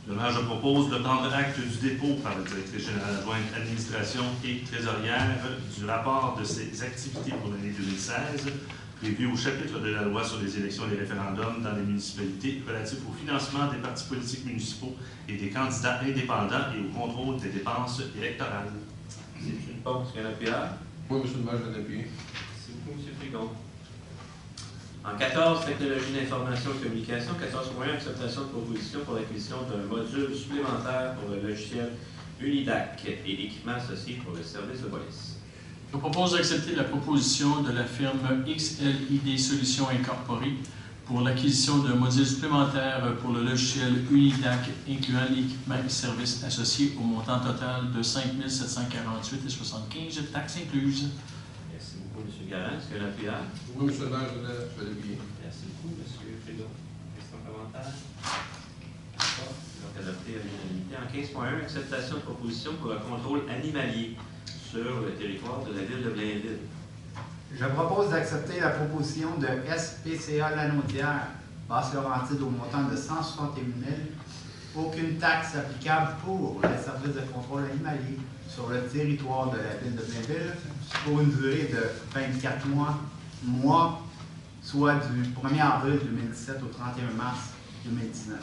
Le maire, je propose de prendre acte du dépôt par la directrice générale adjointe administration et trésorière du rapport de ses activités pour l'année 2016, prévu au chapitre de la loi sur les élections et les référendums dans les municipalités relatif au financement des partis politiques municipaux et des candidats indépendants et au contrôle des dépenses électorales. Merci, M. Dupont. Est-ce qu'il y a un appuyeur? Oui, M. le maire, je vais l'appuyer. Merci beaucoup, M. Frigon. En 14, technologie d'information et communication, 14.1, acceptation de proposition pour l'acquisition d'un module supplémentaire pour le logiciel Unidac et équipements associés pour le service de police. Je propose d'accepter la proposition de la firme XLID Solutions Incorporée pour l'acquisition d'un module supplémentaire pour le logiciel Unidac, incluant l'équipement et services associés au montant total de 5 748,75 taxes incluses. Merci beaucoup, M. Garand. Est-ce que l'appuyeur? Oui, monsieur le maire, je vais l'appuyer. Merci beaucoup, M. Frigo. Question, commentaire? D'accord. Donc, adopté à l'unanimité. En 15.1, acceptation de proposition pour un contrôle animalier sur le territoire de la ville de Blainville. Je propose d'accepter la proposition de SPCA Lanaudière, Basse-Laurentide, au montant de 161 000. Aucune taxe applicable pour les services de contrôle animalier sur le territoire de la ville de Blainville pour une durée de 24 mois, soit du 1er avril 2017 au 31 mars 2019.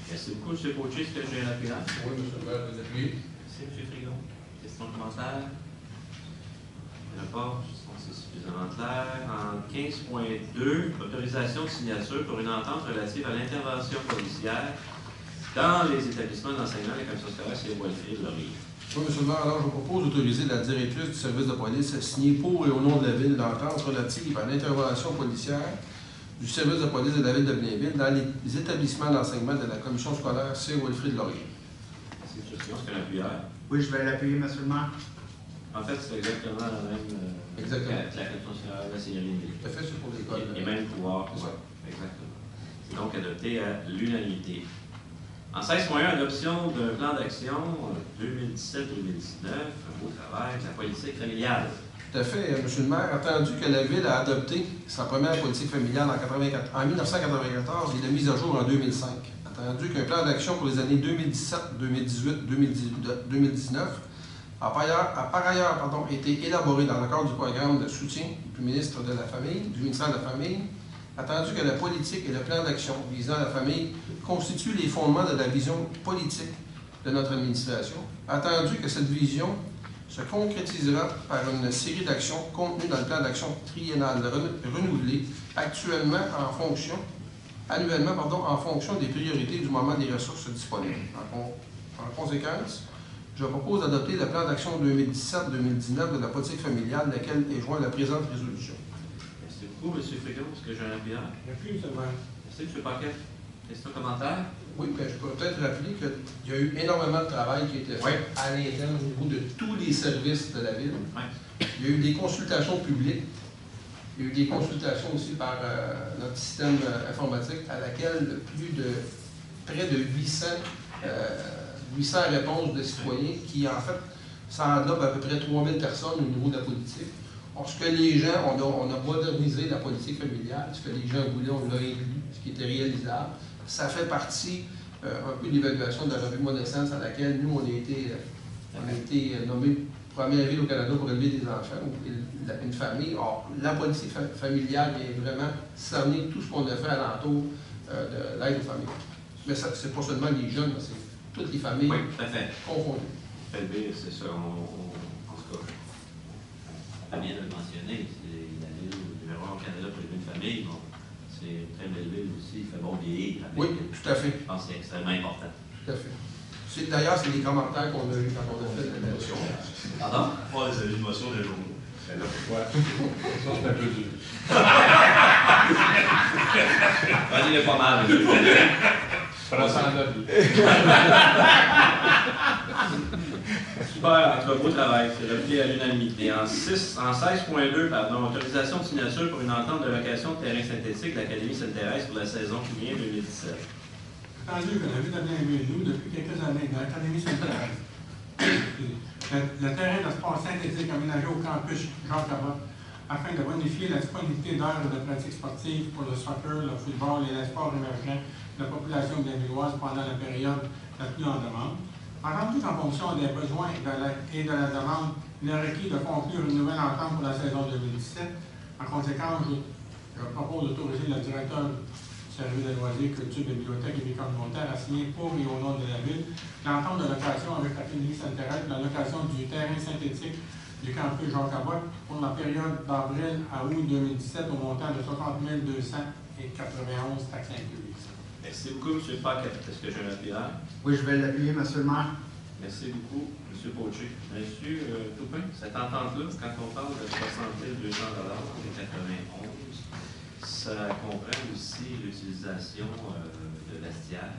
Merci beaucoup, M. Poitier. Est-ce que j'ai un appuyant? Oui, monsieur le maire, je vais l'appuyer. Merci, M. Frigon. Question, commentaire? Il n'y en a pas. C'est suffisamment clair. En 15.2, autorisation de signature pour une entente relative à l'intervention policière dans les établissements d'enseignement de la commission scolaire chez Wilfrid Laurier. Oui, monsieur le maire, alors je propose d'autoriser la directrice du service de police à signer pour et au nom de la ville l'entente relative à l'intervention policière du service de police de la ville de Blainville dans les établissements d'enseignement de la commission scolaire chez Wilfrid Laurier. Merci, M. Frigon. Est-ce que l'appuyeur? Oui, je vais l'appuyer, M. le maire. En fait, c'est exactement la même Exactement. que la commission scolaire de la Seigneurie de Tout à fait, c'est pour l'école. Et même pouvoir. C'est ça. Exactement. C'est donc adopté à l'unanimité. En 16.1, adoption d'un plan d'action 2017-2019, un beau travail, de la politique familiale. Tout à fait, M. le maire, attendu que la Ville a adopté sa première politique familiale en 1994 et de mise à jour en 2005. Attendu qu'un plan d'action pour les années 2017, 2018, 2019 a par ailleurs été élaboré dans le cadre du programme de soutien du ministère de la Famille, attendu que la politique et le plan d'action visant la famille constituent les fondements de la vision politique de notre administration, attendu que cette vision se concrétisera par une série d'actions contenues dans le plan d'action triennal renouvelé annuellement en fonction des priorités du moment des ressources disponibles. En conséquence, je propose d'adopter le plan d'action 2017-2019 de la politique familiale, laquelle est joint à la présente résolution. Merci beaucoup, M. Frigo. Est-ce que j'ai un appuyant? J'appuie, monsieur le maire. Merci, M. Paquet. Question, commentaire? Oui, bien, je pourrais peut-être rappeler qu'il y a eu énormément de travail qui a été fait à l'interne au niveau de tous les services de la ville. Il y a eu des consultations publiques. Il y a eu des consultations aussi par notre système informatique à laquelle près de 800 réponses de citoyens qui, en fait, ça englobe à peu près 3000 personnes au niveau de la politique. Or, ce que les gens, on a modernisé la politique familiale, ce que les gens voulaient, on l'a inclus, ce qui était réalisable. Ça fait partie un peu de l'évaluation de la revue Modescence à laquelle nous, on a été nommés première ville au Canada pour élever des enfants, une famille. Or, la politique familiale vient vraiment cerner tout ce qu'on a fait alentour de l'aide aux familles. Mais ce n'est pas seulement les jeunes, c'est toutes les familles confondues. Élevé, c'est ça. En tout cas, pas bien de le mentionner. C'est la ville numéro 1 au Canada pour élever une famille. Bon, c'est très élevé aussi. Il fait bon vieillir. Oui, tout à fait. Je pense que c'est extrêmement important. Tout à fait. D'ailleurs, c'est les commentaires qu'on a eus quand on a fait la motion. Pardon? Pas les avis de motion des journaux. C'est là pourquoi. Ça, c'est un peu dur. Il est pas mal. Prends ça en note. Super, en tout cas, beau travail. C'est adopté à l'unanimité. En 16.2, autorisation de signature pour une entente de location de terrain synthétique de l'Académie Sainte-Thérèse pour la saison qui vient 2017. Attendu que la ville de Blainville, nous, depuis quelques années, dans l'Académie Sainte-Thérèse, le terrain de sport synthétique aménagé au campus Jean-Cabot, afin de bonifier la disponibilité d'heures de pratique sportive pour le soccer, le football et les sports émergents de la population blainvilloise pendant la période la plus en demande. Entendu qu'en fonction des besoins et de la demande, il est requis de conclure une nouvelle entente pour la saison 2017. En conséquence, je propose d'autoriser le directeur du service de loisirs, culture, bibliothèque et vie communautaire à signer pour et au nom de la ville l'entente de location avec l'Académie Sainte-Thérèse, la location du terrain synthétique du campus Jean-Cabot pour la période d'avril à août 2017 au montant de 60 291 taxes incluses. Merci beaucoup, M. Paquet. Est-ce que j'ai un appuyant? Oui, je vais l'appuyer, M. le maire. Merci beaucoup, M. Poché. M. Toupin, cette entente-là, quand on parle de 60 200 et 91, ça comprend aussi l'utilisation de vestiaires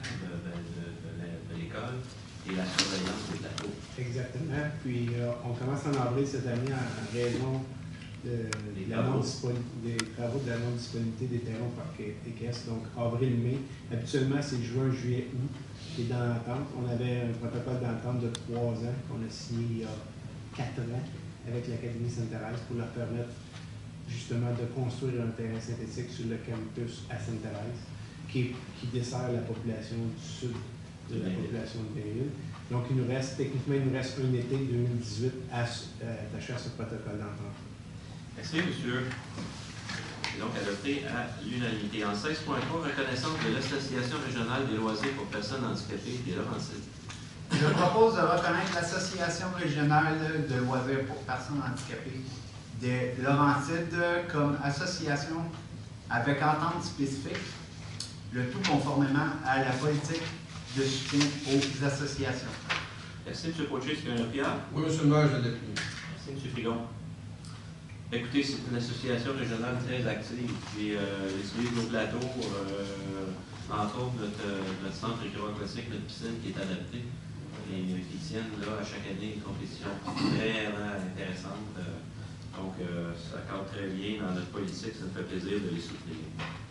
de l'école et la surveillance des plateaux. Exactement. Puis, on commence en avril cette année en raison des travaux de la non-disponibilité des terrains au parc équestre, donc avril-mai. Habituellement, c'est juin, juillet, août qui est dans l'entente. On avait un protocole d'entente de 3 ans qu'on a signé il y a 4 ans avec l'Académie Sainte-Thérèse pour leur permettre justement de construire un terrain synthétique sur le campus à Sainte-Thérèse qui dessert la population du sud de la population de Blainville. Donc, techniquement, il nous reste un été 2018 attaché à ce protocole d'entente. Merci, monsieur. Et donc adopté à l'unanimité. En 16.3, reconnaissance de l'Association régionale des loisirs pour personnes handicapées des Laurentides. Je propose de reconnaître l'Association régionale de loisirs pour personnes handicapées des Laurentides comme association avec entente spécifique, le tout conformément à la politique de soutien aux associations. Merci, M. Poché. Est-ce qu'il y a un Pierre? Oui, M. le maire, je l'ai pris. Merci, M. Frigon. Écoutez, c'est une association régionale très active qui utilise nos plateaux, entre autres notre centre classique, notre piscine qui est adaptée et qui tiennent là, à chaque année une compétition vraiment intéressante. Donc, ça cadre très bien dans notre politique, ça nous fait plaisir de les soutenir.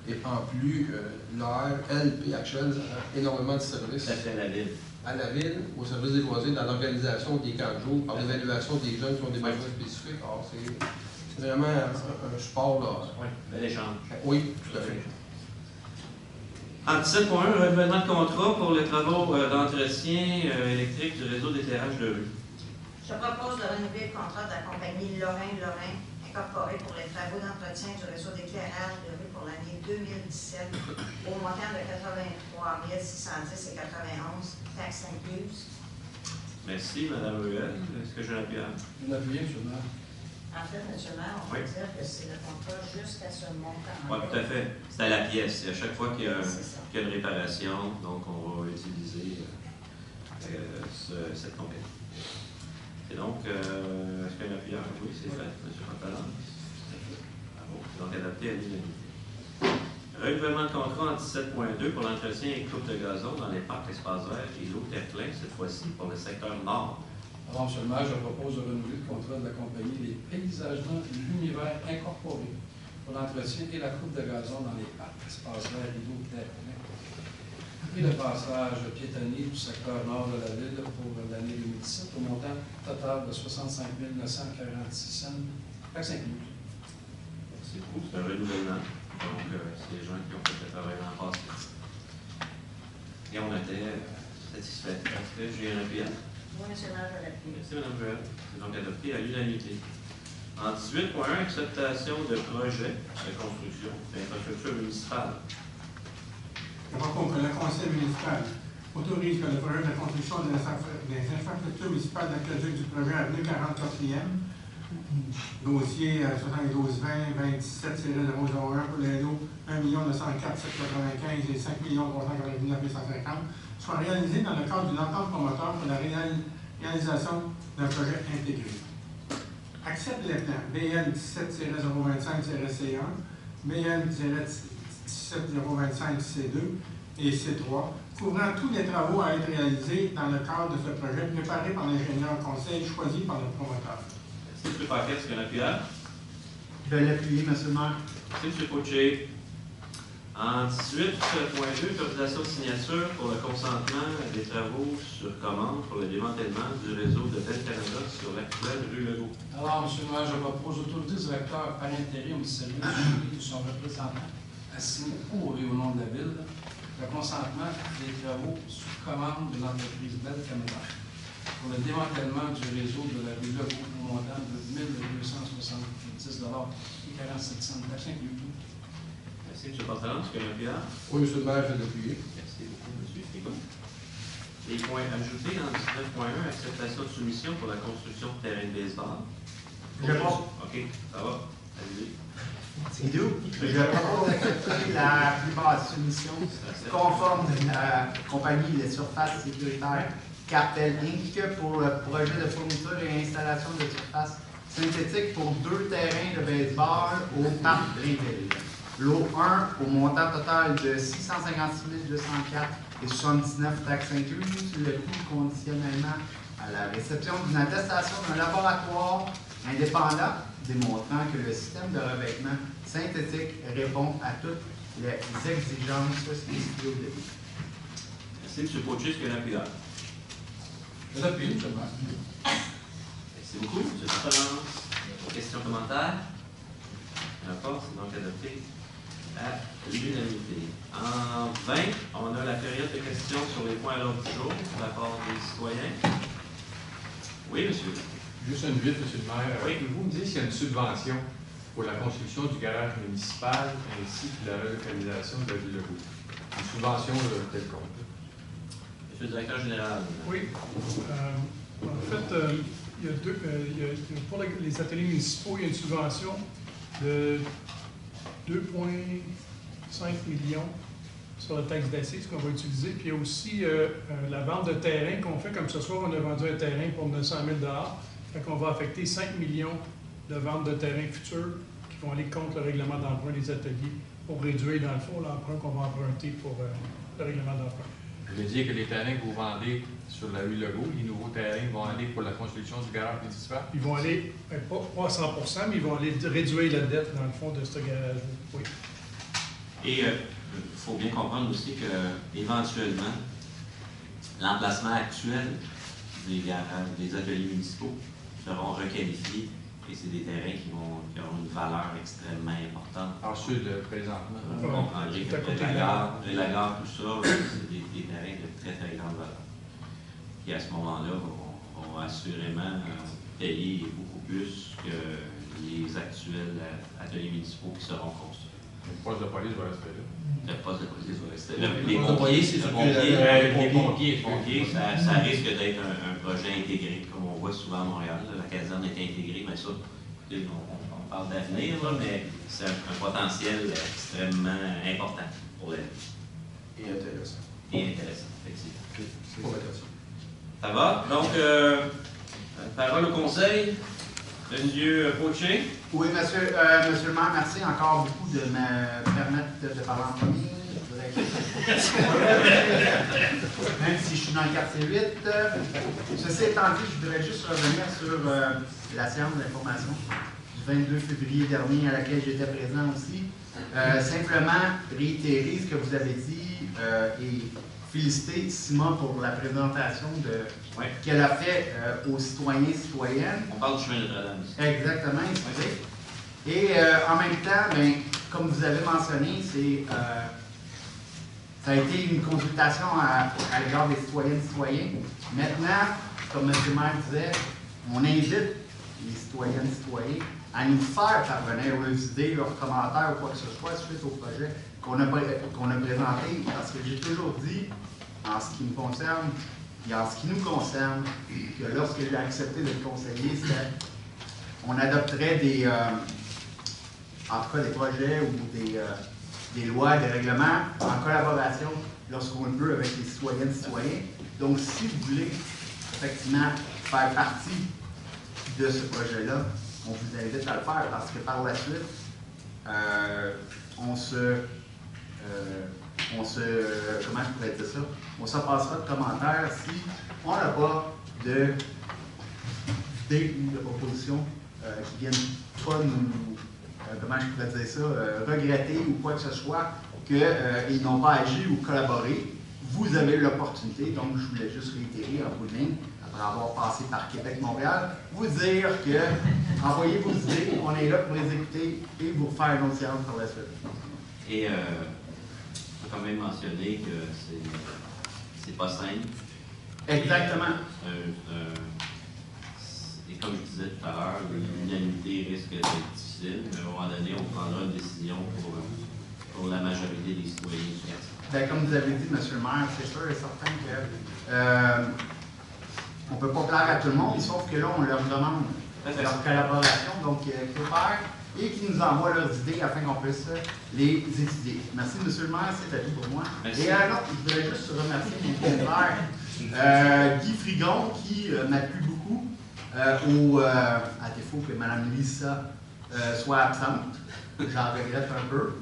Et en plus, l'ARLPHL a énormément de services. Ça fait la ville. À la ville, au service des loisirs, dans l'organisation des camps de jour, par l'évaluation des jeunes qui ont des besoins spécifiques. Alors, c'est vraiment un sport, là. Oui, bel échange. Oui, tout à fait. En 17.1, renouvellement de contrat pour les travaux d'entretien électrique du réseau d'éclairage de rue. Je propose de renouveler le contrat de la compagnie Lorrain incorporée pour les travaux d'entretien du réseau d'éclairage de rue pour l'année 2017 au montant de 83 610 et 91, taxes incluses. Merci, Mme Ruel. Est-ce que j'ai un appui? Vous l'appuyez, M. le maire. En fait, M. le maire, on peut dire que c'est le contrat jusqu'à ce montant. Oui, tout à fait. C'est à la pièce. C'est à chaque fois qu'il y a une réparation, donc on va utiliser cette compagnie. Et donc, est-ce qu'il y a un appui? Oui, c'est fait, M. Pantalon. Bravo. Donc, adapté à l'unanimité. Renouvellement de contrat en 17.2 pour l'entretien et coupe de gazon dans les parcs espaces verts et l'eau Terre-Plein, cette fois-ci pour le secteur nord. Alors, M. le maire, je propose de renouveler le contrat de la compagnie Les Paysagements L'Univers Incorporé pour l'entretien et la coupe de gazon dans les parcs espaces verts et l'eau Terre-Plein. Et le passage piétonnier du secteur nord de la ville pour l'année 2017 au montant total de 65 946 cents, taxes incluses. Merci beaucoup. C'est un renouvellement. Donc, c'est les gens qui ont fait le travail l'an passé. Et on était satisfaits. Est-ce que j'ai un appui? Oui, M. le maire, je l'appuie. Merci, Mme Ruel. C'est donc adopté à l'unanimité. En 18.1, acceptation de projet de construction d'infrastructure municipale. Je propose que le conseil municipal autorise que le projet de construction des infrastructures municipales d'aqueduc du projet Avenue 44e, dossier 7220 27-001 pour les lots 1 904 795 et 5 399 850 soit réalisé dans le cadre d'une entente promoteur pour la réalisation d'un projet intégré. Accepte les plans BN 17-025-C1, BN 17-025-C2 et C3, couvrant tous les travaux à être réalisés dans le cadre de ce projet préparé par l'ingénieur conseil choisi par le promoteur. Merci, M. Paquet. Est-ce qu'il y a un appui? Je vais l'appuyer, M. le maire. Merci, M. Poché. En 18.2, autorisation de signature pour le consentement des travaux sur commande pour le démantèlement du réseau de Bell Canada sur l'actuelle rue Legault. Alors, M. le maire, je propose d'autoriser le directeur par intérim du service de son représentant à signer pour et au nom de la ville le consentement des travaux sur commande de l'entreprise Bell Canada pour le démantèlement du réseau de la rue Legault au montant de 1 270 et 47 cents, taxes incluses. Merci, M. Pantalon. Est-ce qu'il y a un appui? Oui, M. le maire, je l'ai appuyé. Merci beaucoup, M. Frigon. Les points ajoutés en 19.1, acceptation de soumission pour la construction de terrain de baseball. Je propose. OK, ça va. Allez-y. C'est doux. Je propose d'accepter la plupart des soumissions conformes de la compagnie Les Surfaces Sécuritaires Cartel Inc. pour le projet de fourniture et installation de surface synthétique pour 2 terrains de baseball au parc Blainville. Lot 1 au montant total de 656 204 et 79 taxes incluses, le coût conditionnellement à la réception d'une attestation d'un laboratoire indépendant démontrant que le système de revêtement synthétique répond à toutes les exigences spécifiques au début. Merci, M. Potier, est-ce qu'il y a un appuyeur? Je l'appuie, M. le maire. Merci beaucoup. M. Préférence, questions, commentaires? D'accord, c'est donc adopté à l'unanimité. En 20, on a la période de questions sur les points à l'ordre du jour de la part des citoyens. Oui, monsieur. Juste une vite, monsieur le maire. Oui. Pouvez-vous me dire s'il y a une subvention pour la construction du garage municipal ainsi que la relocalisation de la ville de Legault? Une subvention quelconque. Monsieur le directeur général. Oui. En fait, pour les ateliers municipaux, il y a une subvention de 2,5 millions sur la taxe d'assises qu'on va utiliser. Puis il y a aussi la vente de terrain qu'on fait. Comme ce soir, on a vendu un terrain pour 900 000 $. Fait qu'on va affecter 5 millions de ventes de terrain futures qui vont aller contre le règlement d'emprunt des ateliers pour réduire, dans le fond, l'emprunt qu'on va emprunter pour le règlement d'emprunt. Vous voulez dire que les terrains que vous vendez sur la rue Legault, les nouveaux terrains vont aller pour la construction du garage municipal? Ils vont aller, pas à 100 %, mais ils vont aller réduire la dette, dans le fond, de ce garage-là. Oui. Et il faut bien comprendre aussi que, éventuellement, l'emplacement actuel des garages, des ateliers municipaux seront requalifiés et c'est des terrains qui auront une valeur extrêmement importante. Ensuite, présentement. Vous comprendrez que la gare, tout ça, c'est des terrains de très, très grande valeur. Et à ce moment-là, on va assurément payer beaucoup plus que les actuels ateliers municipaux qui seront construits. Le poste de police va rester là. Le poste de police va rester là. Les pompiers, c'est les pompiers, ça risque d'être un projet intégré, comme on voit souvent à Montréal. La caserne est intégrée, mais ça, écoutez, on parle d'avenir, mais c'est un potentiel extrêmement important pour la ville. Et intéressant. Et intéressant, effectivement. Pour la question. Ça va? Donc, parole au conseil. Monsieur Potier. Oui, monsieur le maire, merci encore beaucoup de me permettre de parler en premier. Même si je suis dans le quartier 8. Ceci étant dit, je voudrais juste revenir sur la séance d'information du 22 février dernier à laquelle j'étais présent aussi. Simplement réitérer ce que vous avez dit et féliciter Simon pour la présentation qu'elle a fait aux citoyens et citoyennes. On parle du chemin de Notre-Dame. Exactement, excusez. Et en même temps, bien, comme vous avez mentionné, ça a été une consultation à l'égard des citoyennes et citoyens. Maintenant, comme M. le maire disait, on invite les citoyennes et citoyens à nous faire parvenir leurs idées, leurs commentaires ou quoi que ce soit suite au projet qu'on a présenté. Parce que j'ai toujours dit, en ce qui me concerne et en ce qui nous concerne, que lorsque j'ai accepté d'être conseiller, on adopterait en tout cas des projets ou des lois, des règlements en collaboration lorsqu'on le peut avec les citoyennes et citoyens. Donc, si vous voulez effectivement faire partie de ce projet-là, on vous invite à le faire parce que par la suite, comment je pourrais dire ça? On s'en passera de commentaires si on n'a pas d'idées ou de propositions qui viennent pas nous comment je pourrais dire ça, regretter ou quoi que ce soit qu'ils n'ont pas agi ou collaboré. Vous avez l'opportunité, donc je voulais juste réitérer en bout de ligne, après avoir passé par Québec-Montréal, vous dire que envoyez vos idées, on est là pour les écouter et vous faire une autre séance par la suite. Et il faut quand même mentionner que c'est pas simple. Exactement. Et comme je disais tout à l'heure, l'unanimité risque d'être difficile, mais à un moment donné, on prendra une décision pour la majorité des citoyens du quartier. Bien, comme vous avez dit, M. le maire, c'est sûr et certain qu'on ne peut pas plaire à tout le monde, sauf que là, on leur demande leur collaboration, donc qu'ils coopèrent et qu'ils nous envoient leurs idées afin qu'on puisse les étudier. Merci, M. le maire, c'est à tout pour moi. Merci. Et alors, je voudrais juste remercier mon frère Guy Frigon, qui m'a plu beaucoup, à défaut que Mme Lisa soit absente. J'en regrette un peu.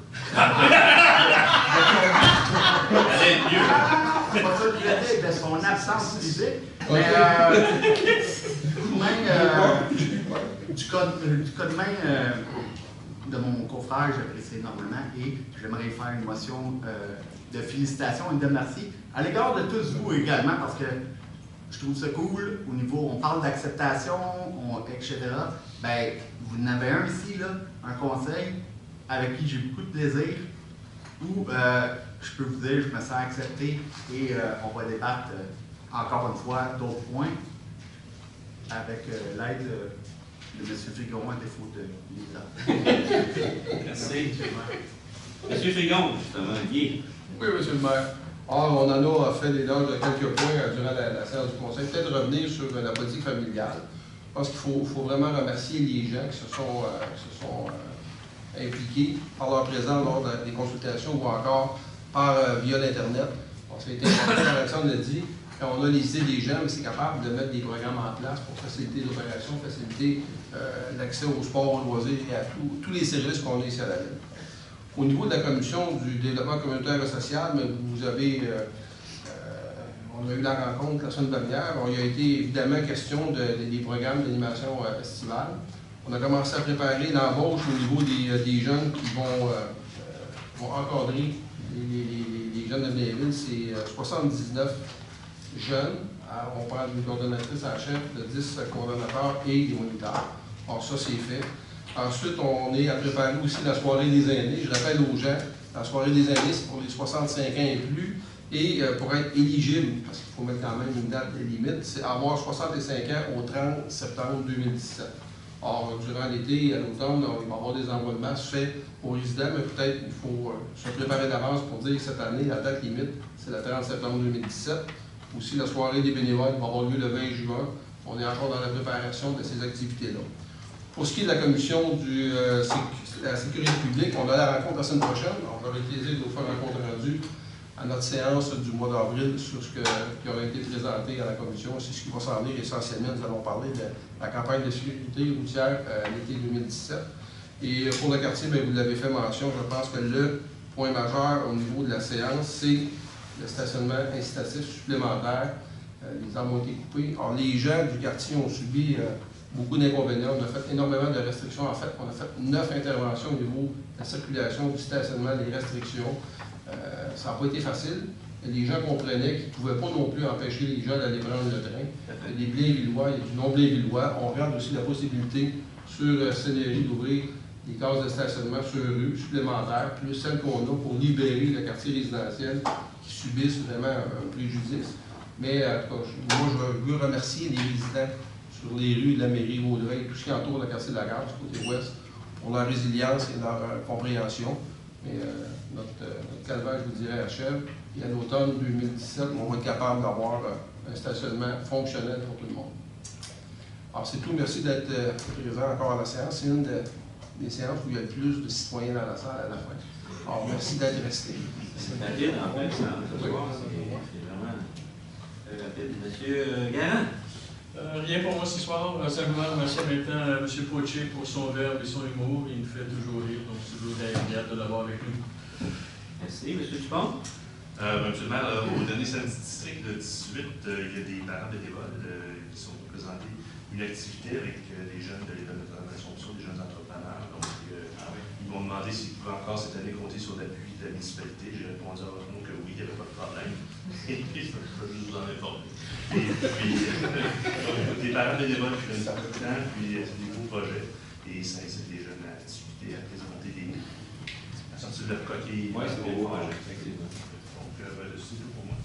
C'est pas ça que je voulais dire, de son absence physique. Mais du cas de main de mon confrère, j'apprécie énormément et j'aimerais faire une motion de félicitations et de merci à l'égard de tous vous également, parce que je trouve ça cool au niveau, on parle d'acceptation, etc. Ben, vous en avez un ici, là, un conseil avec qui j'ai beaucoup de plaisir, où je peux vous dire, je me sens accepté et on va débattre encore une fois d'autres points avec l'aide de M. Frigon à défaut de Lisa. Merci. M. Frigon, justement, Guy. Oui, M. le maire. On en a fait l'éloge de quelques points durant la séance du Conseil. Peut-être revenir sur la politique familiale. Je pense qu'il faut vraiment remercier les gens qui se sont impliqués par leur présence lors des consultations ou encore via l'Internet. Ça a été important, Alexandre l'a dit. On a les idées des gens, mais c'est capable de mettre des programmes en place pour faciliter l'opération, faciliter l'accès au sport, aux loisirs et à tous les services qu'on a ici à la ville. Au niveau de la commission du développement communautaire et social, vous avez, on a eu la rencontre la semaine dernière. Il a été évidemment question des programmes d'animation estivale. On a commencé à préparer l'embauche au niveau des jeunes qui vont encadrer les jeunes de Blainville. C'est 79 jeunes. On parle d'une coordonnatrice en chef, de 10 coordonnateurs et des moniteurs. Alors ça, c'est fait. Ensuite, on est à préparer aussi la soirée des aînés. Je rappelle aux gens, la soirée des aînés, c'est pour les 65 ans et plus. Et pour être éligible, parce qu'il faut mettre quand même une date limite, c'est avoir 65 ans au 30 septembre 2017. Or, durant l'été et à l'automne, il va y avoir des envois de masse faits aux résidents, mais peut-être il faut se préparer d'avance pour dire que cette année, la date limite, c'est le 30 septembre 2017. Aussi, la soirée des bénévoles va avoir lieu le 20 juin. On est encore dans la préparation de ces activités-là. Pour ce qui est de la commission de la sécurité publique, on a la rencontre la semaine prochaine. On va avec plaisir de vous faire un compte rendu à notre séance du mois d'avril sur ce qui aura été présenté à la commission. C'est ce qui va s'en venir essentiellement. Nous allons parler de la campagne de sécurité routière l'été 2017. Et pour le quartier, bien, vous l'avez fait mention, je pense que le point majeur au niveau de la séance, c'est le stationnement incitatif supplémentaire. Les arbres ont été coupés. Alors, les gens du quartier ont subi beaucoup d'inconvénients. On a fait énormément de restrictions. En fait, on a fait 9 interventions au niveau de la circulation, du stationnement, des restrictions. Ça n'a pas été facile. Les gens comprenaient qu'ils ne pouvaient pas non plus empêcher les gens d'aller prendre le train. Il y a des Blainvillois, il y a du non-Blainvillois. On regarde aussi la possibilité sur Seigneurie d'ouvrir des cases de stationnement sur rue supplémentaires, plus celles qu'on a pour libérer le quartier résidentiel qui subissent vraiment un préjudice. Mais en tout cas, moi, je veux remercier les résidents sur les rues de la mairie Vaudreuil, tout ce qui entoure le quartier de la Gare, du côté ouest, pour leur résilience et leur compréhension. Mais notre calvaire, je vous dirais, achève. Et à l'automne 2017, on va être capable d'avoir un stationnement fonctionnel pour tout le monde. Alors, c'est tout. Merci d'être présent encore à la séance. C'est une des séances où il y a le plus de citoyens dans la salle à la fin. Alors, merci d'être resté. C'est rapide, en fait, ça. C'est vraiment rapide. Monsieur Garand? Rien pour moi ce soir. Simplement remercier en même temps M. Poitier pour son verbe et son humour. Il nous fait toujours rire, donc c'est toujours agréable de l'avoir avec nous. Merci. M. Dupont? Monsieur le maire, au données statistiques de 18, il y a des parents bénévoles qui sont représentés une activité avec des jeunes de l'École de l'Assomption, des jeunes entrepreneurs. Donc, ils m'ont demandé s'ils pouvaient encore cette année compter sur l'appui de la municipalité. J'ai répondu à votre nom que oui, il n'y avait pas de problème. Et puis, je peux juste vous en informer. Et puis, des parents bénévoles qui prennent beaucoup de temps, puis c'est des beaux projets. Et ça incite les jeunes à discuter, à présenter des à sortir de leur coquille. Oui, c'est un beau projet, effectivement. Donc, c'est tout pour moi.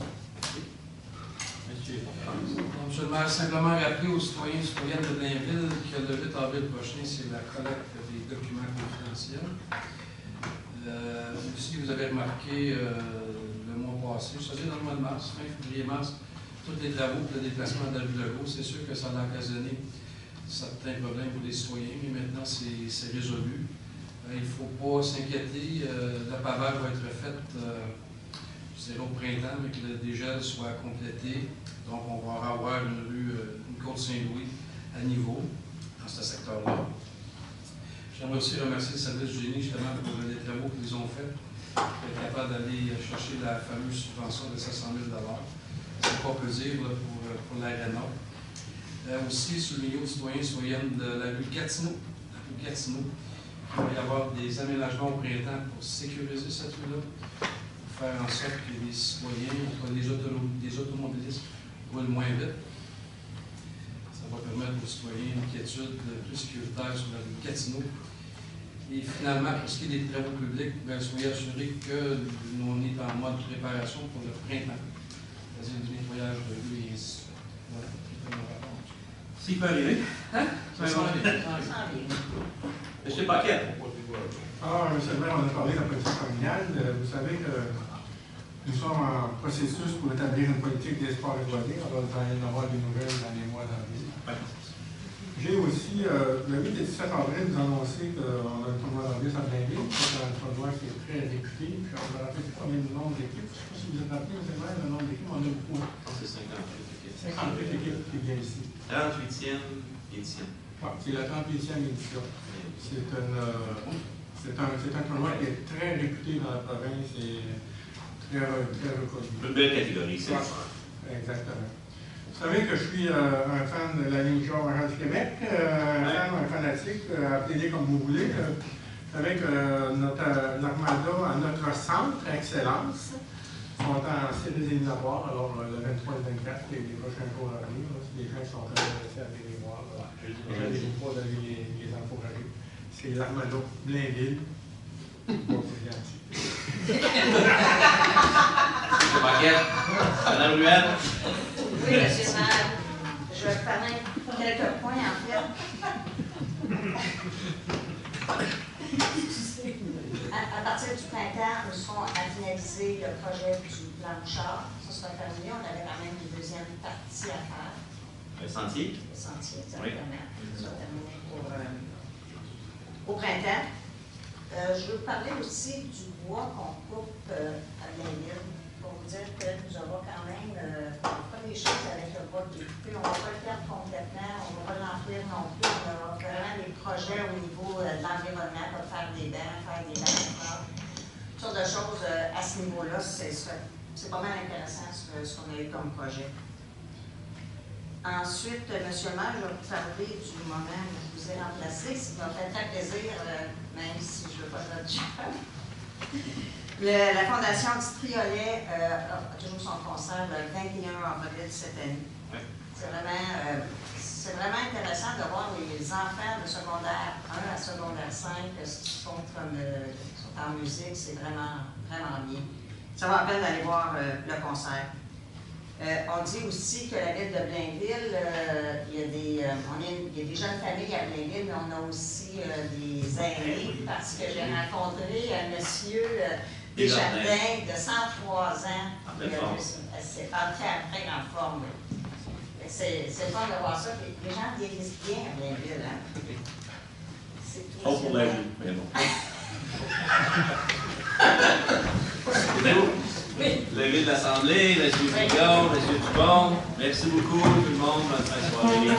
Monsieur le maire, simplement rappeler aux citoyens et citoyennes de Blainville que le 8 avril prochain, c'est la collecte des documents confidentiels. Aussi, vous avez remarqué le mois passé, c'est-à-dire dans le mois de mars, fin février-mars, tous les travaux pour le déplacement de la ville de Gaulle, c'est sûr que ça a occasionné certains problèmes pour les citoyens, mais maintenant c'est résolu. Il ne faut pas s'inquiéter, la pavage va être faite, je ne dirais au printemps, mais que le dégel soit complété. Donc, on va avoir une rue, une côte Saint-Louis à niveau dans ce secteur-là. J'aimerais aussi remercier le service du génie justement pour les travaux qu'ils ont faits, pour être capable d'aller chercher la fameuse subvention de 700 000 $. C'est pas peu dire là, pour l'aréna. Aussi, sur le milieu citoyen-citoyenne de la rue Gatineau, il va y avoir des aménagements au printemps pour sécuriser cette rue-là, pour faire en sorte que les citoyens, les automobilistes roulent moins vite. Ça va permettre aux citoyens une quiétude plus sécuritaire sur la rue Gatineau. Et finalement, pour ce qui est des travaux publics, soyez assurés que nous on est en mode préparation pour le printemps. C'est-à-dire du nettoyage de rue et ainsi de suite. Voilà. S'il peut arriver. Hein? Ça va arriver. Monsieur Paquet. Alors, M. le maire, on a parlé de la politique familiale. Vous savez que nous sommes en processus pour établir une politique des sports et loisirs. Alors, il va y en avoir des nouvelles dans les mois d'avril. J'ai aussi, le 8 et 17 avril, vous annoncé qu'on a le tournoi d'Angus à Blainville. C'est un tournoi qui est très réputé. Puis on va rappeler combien de nombre d'équipes. Je ne sais pas si vous êtes rappelé, M. le maire, le nombre d'équipes, on a beaucoup. C'est 58 équipes. 58 équipes qui viennent ici. 38e édition. C'est la 38e édition. C'est un tournoi qui est très réputé dans la province et très reconnu. Une belle catégorie, c'est ça. Exactement. Vous savez que je suis un fan de la Ligue Major du Québec, un fanatique, appelez-les comme vous voulez. Vous savez que l'Armada, à notre centre excellence, sont en séries éliminatoires, alors le 23 et le 24, les prochains jours à venir, si les gens sont intéressés à aller les voir, n'allez pas d'aller les encourager. C'est l'Armada Blainville. Bon, c'est gentil. M. Paquet, Mme Ruelle. Oui, M. le maire. Je vais parler quelques points, en fait. À partir du printemps, nous serons à finaliser le projet du plan Bouchard. Ça sera terminé. On avait quand même une deuxième partie à faire. Le sentier. Le sentier, exactement. Oui. Ça sera terminé au printemps. Je veux parler aussi du bois qu'on coupe à Blainville. Pour vous dire que nous avons quand même pas des choses avec le bois qui est coupé. On ne va pas le perdre complètement. On ne va pas l'enfouir non plus. On aura vraiment des projets au niveau de l'environnement, comme faire des bancs, toutes sortes de choses à ce niveau-là. C'est pas mal intéressant ce qu'on a eu comme projet. Ensuite, M. le maire, je vais vous parler du moment où je vous ai remplacé. Ça m'a fait très plaisir, même si je ne veux pas de votre job. La Fondation du Triolet a toujours son concert le 21 avril cette année. Oui. C'est vraiment intéressant de voir les enfants de secondaire 1 à secondaire 5 qui sont en musique. C'est vraiment, vraiment bien. Ça va à peine d'aller voir le concert. On dit aussi que la ville de Blainville, il y a des jeunes familles à Blainville, mais on a aussi des aînés, parce que j'ai rencontré un monsieur Desjardins de 103 ans. C'est très en forme. C'est le fun de voir ça. Les gens vieillissent bien à Blainville. Hein? C'est tout. Oh, pour la vie, mais bon. Oui. Levé de l'Assemblée, M. Pigon, M. Dubon. Merci beaucoup tout le monde. Bonne fin de soirée.